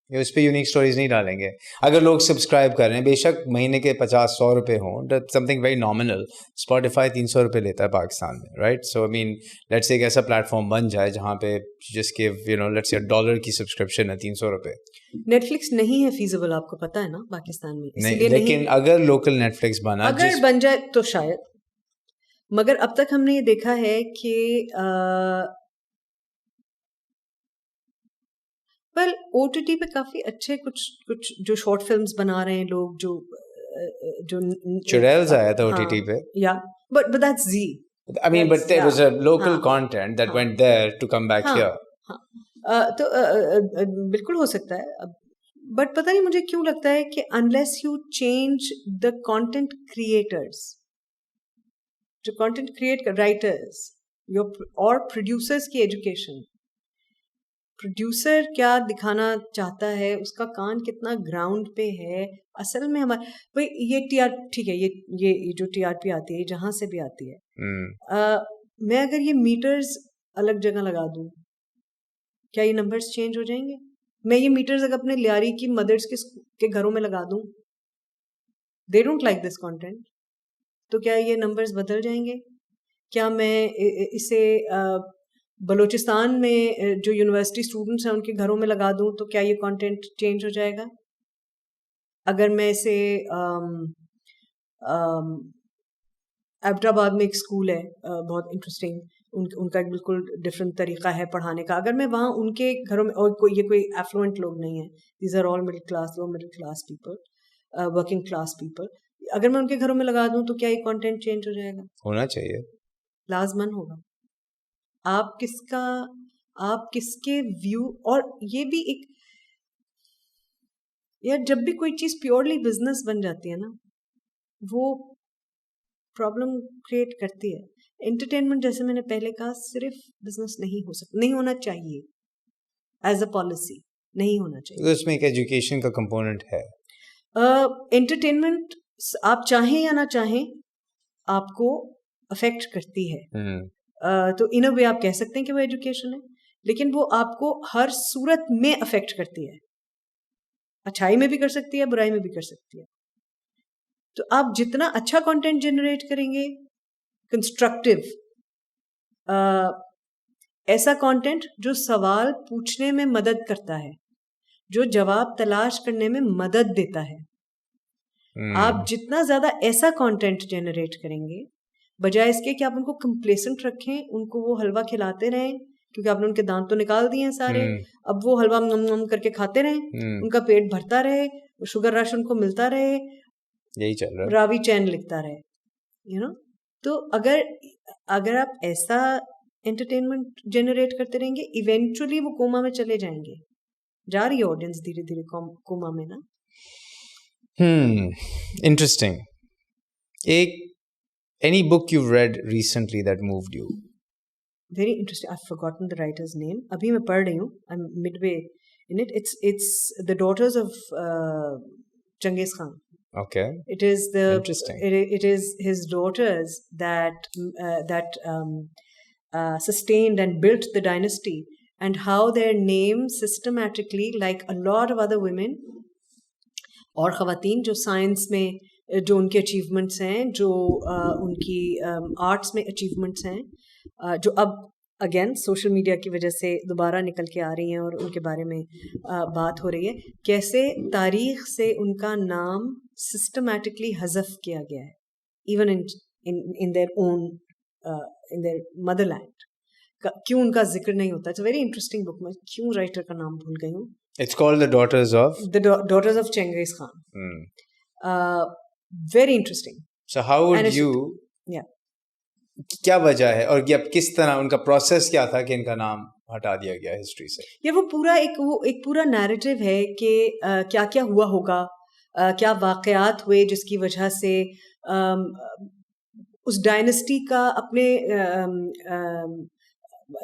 उस पे यूनिक स्टोरीज नहीं डालेंगे. अगर लोग सब्सक्राइब कर रहे हैं, बेशक महीने के 50-100 रुपए हों, समथिंग वेरी नॉमिनल. Spotify 300 रुपए लेता है पाकिस्तान में, right? So I mean let's say एक ऐसा प्लेटफॉर्म बन जाए जहाँ पे जिसके यू नो लेट्स से $1 की सब्सक्रिप्शन है 300 रुपए. नेटफ्लिक्स नहीं है फीजिबल, आपको पता है ना पाकिस्तान में. नहीं, लेकिन अगर लोकल नेटफ्लिक्स बना, अगर बन जाए तो शायद. मगर अब तक हमने ये देखा है कि वेल OTT पे काफी अच्छे कुछ जो शॉर्ट फिल्म्स बना रहे हैं लोग, जो चुड़ैल्स आया था OTT पे. या but that's Zee. I mean, but there was a local content that went there to come back here. तो बिल्कुल हो सकता है. बट पता नहीं मुझे क्यों लगता है कि unless you change the content creators, जो कंटेंट क्रिएट कर राइटर्स और प्रोड्यूसर्स की एजुकेशन, प्रोड्यूसर क्या दिखाना चाहता है, उसका कान कितना ग्राउंड पे है असल में. हमारे भाई ये ठीक है, ये जो TRP आती है जहां से भी आती है, मैं अगर ये मीटर्स अलग जगह लगा दूं, क्या ये नंबर्स चेंज हो जाएंगे? मैं ये मीटर्स अगर अपने लियारी की मदर्स के घरों में लगा दूं, they don't like this content, तो क्या ये नंबर्स बदल जाएंगे? क्या मैं इसे बलूचिस्तान में जो यूनिवर्सिटी स्टूडेंट्स हैं उनके घरों में लगा दूं, तो क्या ये कंटेंट चेंज हो जाएगा? अगर मैं इसे एबटाबाद में एक स्कूल है बहुत इंटरेस्टिंग, उनका एक बिल्कुल डिफरेंट तरीका है पढ़ाने का, अगर मैं वहाँ उनके घरों में, और कोई एफ्लुएंट लोग नहीं है, these are all middle class, low middle class people, working class people, अगर मैं उनके घरों में लगा दूं तो क्या ये कंटेंट चेंज हो जाएगा? होना चाहिए, लाजमन होगा. आप किसके व्यू, और ये भी एक यार, जब भी कोई चीज प्योरली बिजनेस बन जाती है ना, वो प्रॉब्लम क्रिएट करती है। एंटरटेनमेंट जैसे मैंने पहले कहा सिर्फ बिजनेस नहीं हो सकता, नहीं होना चाहिए, एज अ पॉलिसी नहीं होना चाहिए। तो उसमें एक एजुकेशन का कंपोनेंट है। एंटरटेनमेंट आप चाहें या ना चाहें आपको अफेक्ट करती है। तो इन अ वे आप कह सकते हैं कि वो एजुकेशन है, लेकिन वो आपको हर सूरत में अफेक्ट करती है, अच्छाई में भी कर सकती है, बुराई में भी कर सकती है। तो आप जितना अच्छा कंटेंट जनरेट करेंगे, कंस्ट्रक्टिव, ऐसा कंटेंट जो सवाल पूछने में मदद करता है, जो जवाब तलाश करने में मदद देता है, आप जितना ज्यादा ऐसा कंटेंट जनरेट करेंगे, बजाय इसके कि आप उनको कंप्लेसेंट रखें, उनको वो हलवा खिलाते रहें क्योंकि आपने उनके दांत तो निकाल दिए हैं सारे, अब वो हलवा नम करके खाते रहें, उनका पेट भरता रहे, शुगर रश उनको मिलता रहे, यही चल रहा है, रावी चैन लिखता रहे, यू नो। तो अगर आप ऐसा एंटरटेनमेंट जनरेट करते रहेंगे, इवेंचुअली वो कोमा में चले जाएंगे। जा रही है ऑडियंस धीरे धीरे कोमा में ना। Interesting. Any book you've read recently that moved you? Very interesting. I've forgotten the writer's name. अभी मैं पढ़ रही हूँ. I'm midway in it. It's The Daughters of Genghis Khan. Okay. It is Interesting. It is his daughters that sustained and built the dynasty, and how their names systematically, like a lot of other women और ख़वातीन जो साइंस में जो उनके अचीवमेंट्स हैं, जो उनकी आर्ट्स में अचीवमेंट्स हैं, जो अब अगेन सोशल मीडिया की वजह से दोबारा निकल के आ रही हैं और उनके बारे में बात हो रही है, कैसे तारीख़ से उनका नाम सिस्टमैटिकली हज़फ किया गया है, even in their own in their Motherland. क्यों उनका जिक्र नहीं होता? It's a very interesting book. मैं क्यों राइटर का नाम भूल गई हूँ। It's called The Daughters of Genghis Khan. Very interesting. So how would you? Yeah. क्या वजह है और अब किस तरह उनका प्रोसेस क्या था कि इनका नाम हटा दिया गया हिस्ट्री से? ये वो एक पूरा नैरेटिव है कि क्या क्या हुआ होगा, क्या वाकयात हुए जिसकी वजह से उस डायनेस्टी का अपने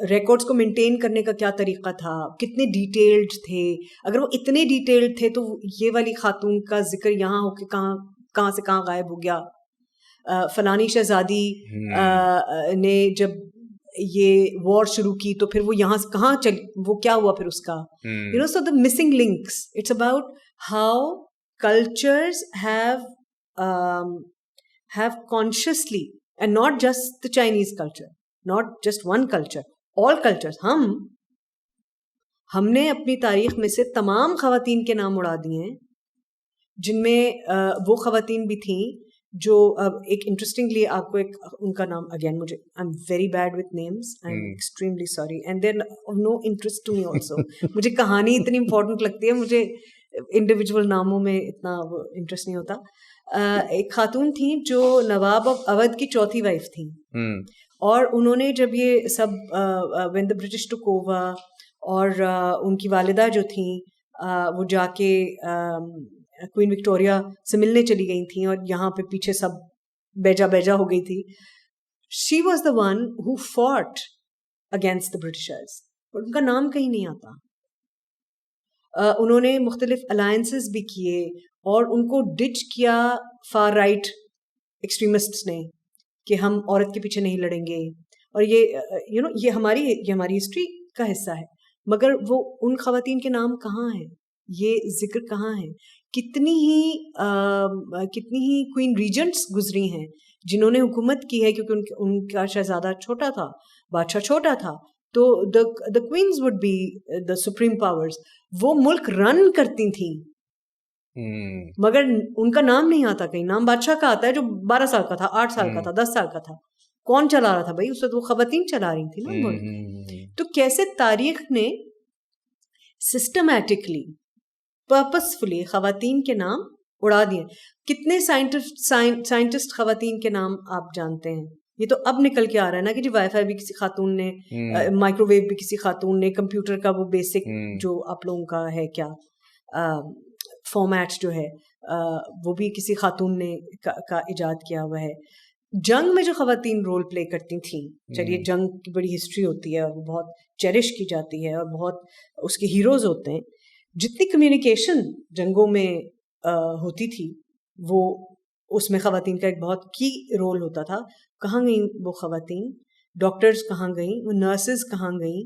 रिकॉर्ड्स को मेंटेन करने का क्या तरीका था, कितने डिटेल्ड थे। अगर वो इतने डिटेल्ड थे तो ये वाली खातून का जिक्र यहाँ हो के कहाँ से कहाँ गायब हो गया। फलानी शहजादी ने जब ये वॉर शुरू की तो फिर वो यहाँ से कहाँ चल, वो क्या हुआ फिर उसका, you know. So the missing links, it's about how cultures have consciously, and not just the Chinese culture, not just one culture, all cultures, हमने अपनी तारीख में से तमाम ख़वातीन के नाम उड़ा दिए हैं, जिनमें वो ख़वातीन भी थीं जो एक इंटरेस्टिंगली आपको एक उनका नाम, अगेन मुझे I am very bad with names, I am extremely sorry, and there no interest to me also. मुझे कहानी इतनी इंपॉर्टेंट लगती है, मुझे इंडिविजुअल नामों में इतना इंटरेस्ट नहीं होता। एक खातून थी जो नवाब ऑफ अवध की चौथी वाइफ थी, और उन्होंने जब ये सब when the British took over, और उनकी वालिदा जो थी वो जाके क्वीन विक्टोरिया से मिलने चली गई थी और यहाँ पे पीछे सब बेजा हो गई थी। She was the one who fought against the Britishers, और उनका नाम कहीं नहीं आता। उन्होंने मुख्तलिफ अलायंसेस भी किए और उनको डिच किया फार राइट एक्सट्रीमिस्ट्स ने कि हम औरत के पीछे नहीं लड़ेंगे, और ये यू नो ये हमारी हिस्ट्री का हिस्सा है। मगर वो उन ख़वातीन के नाम कहाँ हैं, ये जिक्र कहाँ है? कितनी ही क्वीन रीजेंट्स गुजरी हैं जिन्होंने हुकूमत की है, क्योंकि उनका शहजादा छोटा था, बादशाह छोटा था, तो the queens would be the supreme powers, वो मुल्क रन करती थी, मगर उनका नाम नहीं आता कहीं। नाम बादशाह का आता है जो 12 साल का था, 8 साल का था, 10 साल का था। कौन चला रहा था भाई? उस वक्त वो ख़वातीन चला रही थी ना मुल्क। तो कैसे तारीख ने सिस्टमैटिकली पर्पसफुली ख़वातीन के नाम उड़ा दिए। कितने साइंटिस्ट ख़वातीन के नाम आप जानते हैं? ये तो अब निकल के आ रहा है ना कि जी वाईफाई भी किसी खातून ने, माइक्रोवेव भी किसी खातून ने, कंप्यूटर का वो बेसिक जो आप लोगों का है क्या फॉर्मेट जो है वो भी किसी खातून ने का इजाद किया हुआ है। जंग में जो खवातीन रोल प्ले करती थी, चलिए जंग की बड़ी हिस्ट्री होती है और वो बहुत चेरिश की जाती है और बहुत उसके हीरोज होते हैं, जितनी कम्युनिकेशन जंगों में होती थी वो उसमें खवातीन का एक बहुत की रोल होता था. कहाँ गई वो खवातीन? डॉक्टर्स कहाँ गई? वो नर्सेज कहाँ गई?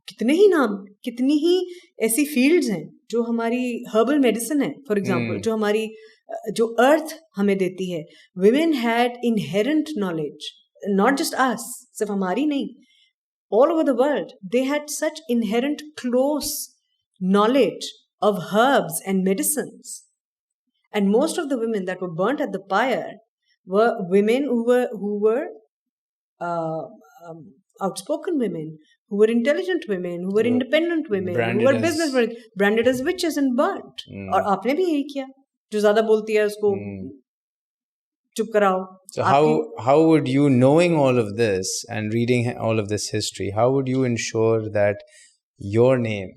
कितने ही नाम, कितनी ही ऐसी फील्ड्स हैं जो हमारी हर्बल मेडिसिन है फॉर एग्जांपल, जो हमारी जो अर्थ हमें देती है. Women had inherent knowledge, not just us, सिर्फ हमारी नहीं, all over the world they had such inherent close knowledge of herbs and medicines. And most of the women that were burnt at the pyre were women who were outspoken women, who were intelligent women, who were independent women, who were business women, branded as witches and burnt. और आपने भी यही किया. जो ज्यादा बोलती है उसको चुप कराओ. So how would you, knowing all of this and reading all of this history, how would you ensure that your name,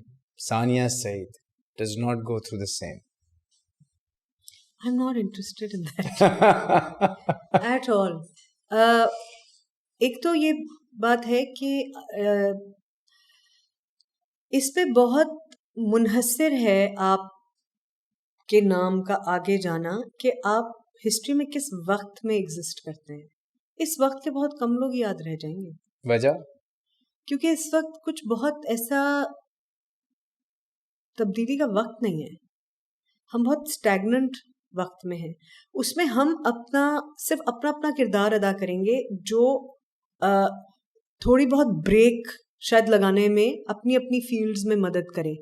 Sania Saeed, does not go through the same? I'm not interested in that at all. एक तो ये बात है कि इस पे बहुत मुनहसर है आपके नाम का आगे जाना कि आप हिस्ट्री में किस वक्त में एग्जिस्ट करते हैं. इस वक्त के बहुत कम लोग याद रह जाएंगे. वजह? क्योंकि इस वक्त कुछ बहुत ऐसा तब्दीली का वक्त नहीं है. हम बहुत स्टैग्नेंट वक्त में हैं. उसमें हम सिर्फ अपना किरदार अदा करेंगे जो थोड़ी बहुत ब्रेक शायद लगाने में अपनी अपनी फील्ड्स में मदद करे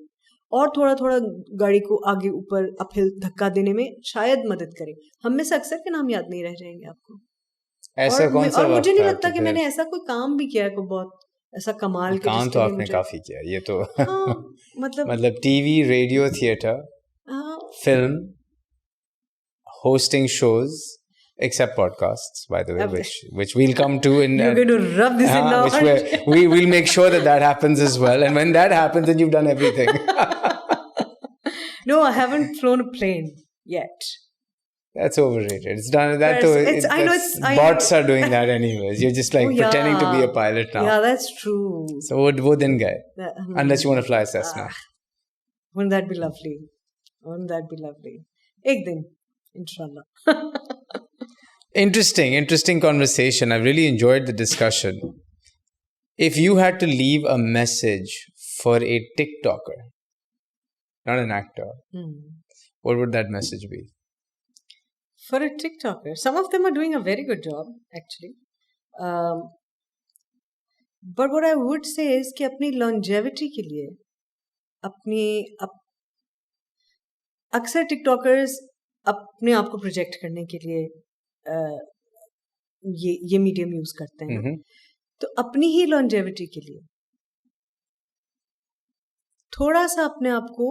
और थोड़ा गाड़ी को आगे ऊपर अपहिल धक्का देने में शायद मदद करे. हम में से अक्सर के नाम याद नहीं रह जाएंगे आपको. ऐसा कौन सा और मुझे नहीं लगता कि फिर? मैंने ऐसा कोई काम भी किया है कोई बहुत ऐसा कमाल के. काम तो आपने काफी किया, ये तो हाँ, मतलब TV, radio, theatre, film, hosting shows, except podcasts, by the way, which we'll come to in. You're going to rub this in now. We'll make sure that happens as well. And when that happens, then you've done everything. No, I haven't flown a plane yet. That's overrated. It's done. I know bots are doing that anyways. You're just like pretending to be a pilot now. Yeah, that's true. So wo din gaye. Unless you want to fly a Cessna. Wouldn't that be lovely? Wouldn't that be lovely? Ek din. Inshallah. Interesting conversation. I've really enjoyed the discussion. If you had to leave a message for a TikToker, not an actor, what would that message be? For a TikToker, some of them are doing a very good job, actually. But what I would say is कि अपनी longevity के लिए, अक्सर TikTokers अपने आप को प्रोजेक्ट करने के लिए ये मीडियम यूज करते हैं. तो अपनी ही लॉन्जेविटी के लिए थोड़ा सा अपने आप को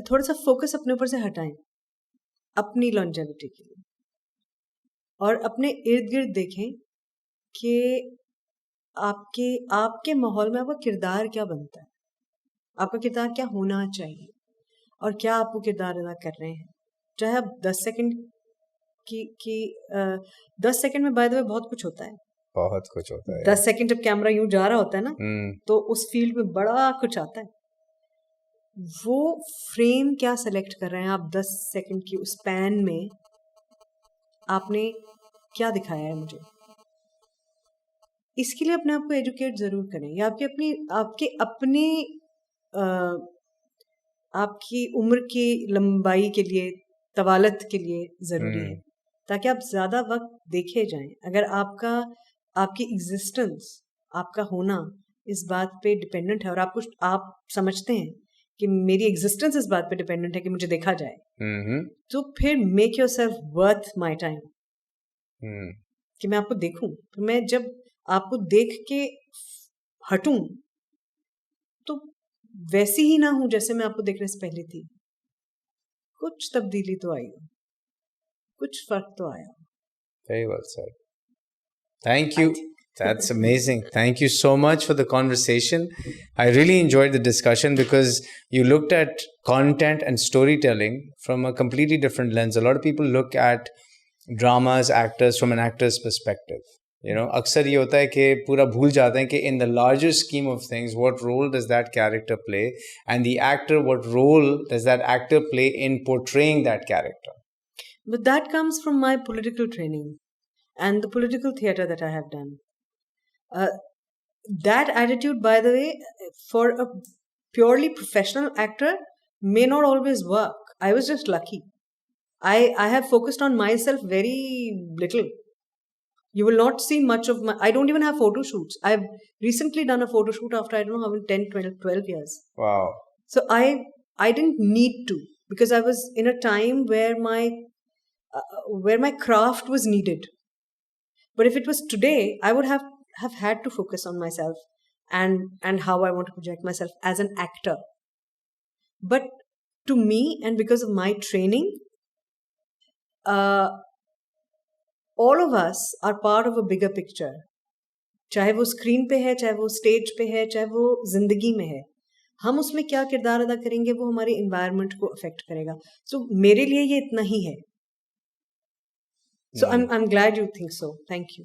थोड़ा सा फोकस अपने ऊपर से हटाएं अपनी लॉन्जेविटी के लिए और अपने इर्द गिर्द देखें कि आपके माहौल में आपका किरदार क्या बनता है, आपका किरदार क्या होना चाहिए और क्या आप वो किरदार अदा कर रहे हैं. चाहे आप 10 सेकंड की 10 सेकंड में बाय द वे बहुत कुछ होता है. 10 सेकंड जब कैमरा यूं जा रहा होता है ना तो उस फील्ड में बड़ा कुछ आता है. वो फ्रेम क्या सेलेक्ट कर रहे हैं आप 10 सेकंड की उस स्पैन में, आपने क्या दिखाया है मुझे. इसके लिए अपने आप को एजुकेट जरूर करें. या आपकी उम्र की लंबाई के लिए, तवालत के लिए जरूरी है ताकि आप ज्यादा वक्त देखे जाएं. अगर आपकी एग्जिस्टेंस, आपका होना इस बात पे डिपेंडेंट है और आप समझते हैं कि मेरी एग्जिस्टेंस इस बात पे डिपेंडेंट है कि मुझे देखा जाए, तो फिर make yourself worth my time कि मैं आपको देखूं. तो मैं जब आपको देख के हटूं तो वैसी ही ना हूं जैसे मैं आपको देखने से पहले थी. कुछ तब्दीली तो आई, कुछ फर्क तो आया. Very well said. Thank you. That's amazing. Thank you so much for the conversation. I really enjoyed the discussion because you looked at content and storytelling from a completely different lens. A lot of people look at dramas, actors from an actor's perspective. You know, अक्सर ये होता है कि पूरा भूल जाते हैं कि in the larger scheme of things, what role does that character play? And the actor, what role does that actor play in portraying that character? But that comes from my political training and the political theatre that I have done. That attitude, by the way, for a purely professional actor may not always work. I was just lucky. I have focused on myself very little. You will not see much of my... I don't even have photo shoots. I've recently done a photo shoot after, I don't know how many, 10, 12 years. Wow. So I didn't need to, because I was in a time where my craft was needed. But if it was today, I would have had to focus on myself and how I want to project myself as an actor. But to me, and because of my training, all of us are part of a bigger picture. चाहे वो स्क्रीन पे है, चाहे वो स्टेज पे है, चाहे वो जिंदगी में है, हम उसमें क्या किरदार अदा करेंगे वो हमारे एनवायरनमेंट को अफेक्ट करेगा. सो मेरे लिए ये इतना ही है. So I'm glad you think so. Thank you.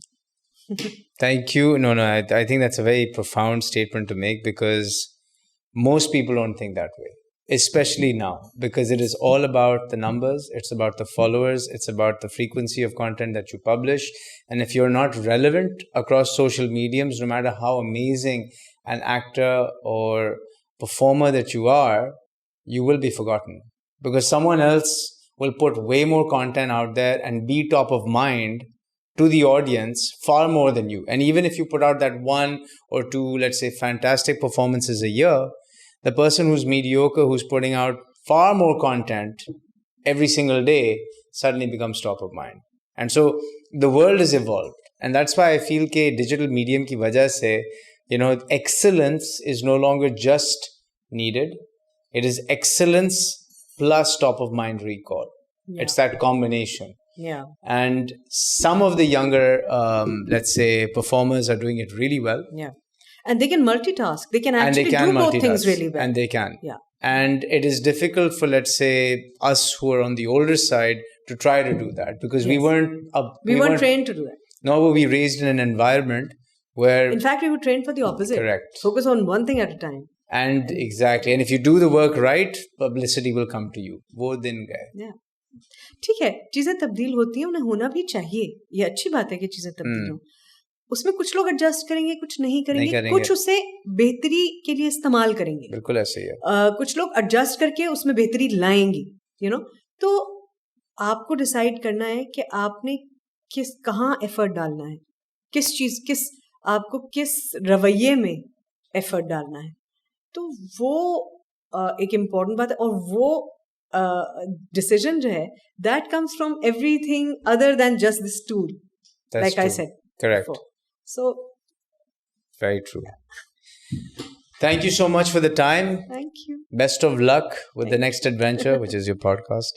Thank you. No, I think that's a very profound statement to make because most people don't think that way, especially now, because it is all about the numbers. It's about the followers. It's about the frequency of content that you publish. And if you're not relevant across social mediums, no matter how amazing an actor or performer that you are, you will be forgotten because someone else will put way more content out there and be top of mind to the audience far more than you. And even if you put out that one or two, let's say, fantastic performances a year, the person who's mediocre, who's putting out far more content every single day, suddenly becomes top of mind. And so the world is evolved. And that's why I feel that digital medium ki wajah se, excellence is no longer just needed. It is excellence plus top of mind recall. Yeah. It's that combination. Yeah. And some of the younger, let's say, performers are doing it really well. Yeah. And they can multitask. They can actually do both things really well. And they can. Yeah. And it is difficult for, let's say, us who are on the older side to try to do that because we weren't trained to do that. Nor were we raised in an environment where... In fact, we were trained for the opposite. Correct. Focus on one thing at a time. And exactly. And if you do the work right, publicity will come to you. वो दिन गए. Yeah. ठीक है, चीजें तब्दील होती हैं, उन्हें होना भी चाहिए. ये अच्छी बात है कि चीजें तब्दील हो. उसमें कुछ लोग एडजस्ट करेंगे, कुछ नहीं करेंगे. कुछ उसे बेहतरी के लिए इस्तेमाल करेंगे. बिल्कुल ऐसे ही है. कुछ लोग एडजस्ट करके उसमें बेहतरी लाएंगे. तो आपको डिसाइड करना है कि आपने कहाँ एफर्ट डालना है, आपको किस रवैये में एफर्ट डालना है. तो वो एक इम्पोर्टेंट बात है. और वो decision जो है, that comes from everything other than just this tool. That's like true. I said. Correct. Before. So. Very true. Thank you so much for the time. Thank you. Best of luck with the next adventure, which is your podcast.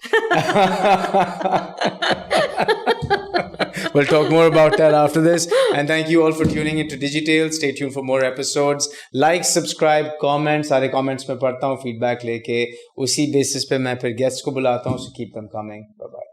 We'll talk more about that after this. And thank you all for tuning into Digitale. Stay tuned for more episodes. Like, subscribe, comment. सारे comments मैं पढ़ता हूँ, feedback लेके उसी basis पे मैं फिर guests को बुलाता हूँ. So keep them coming. Bye bye.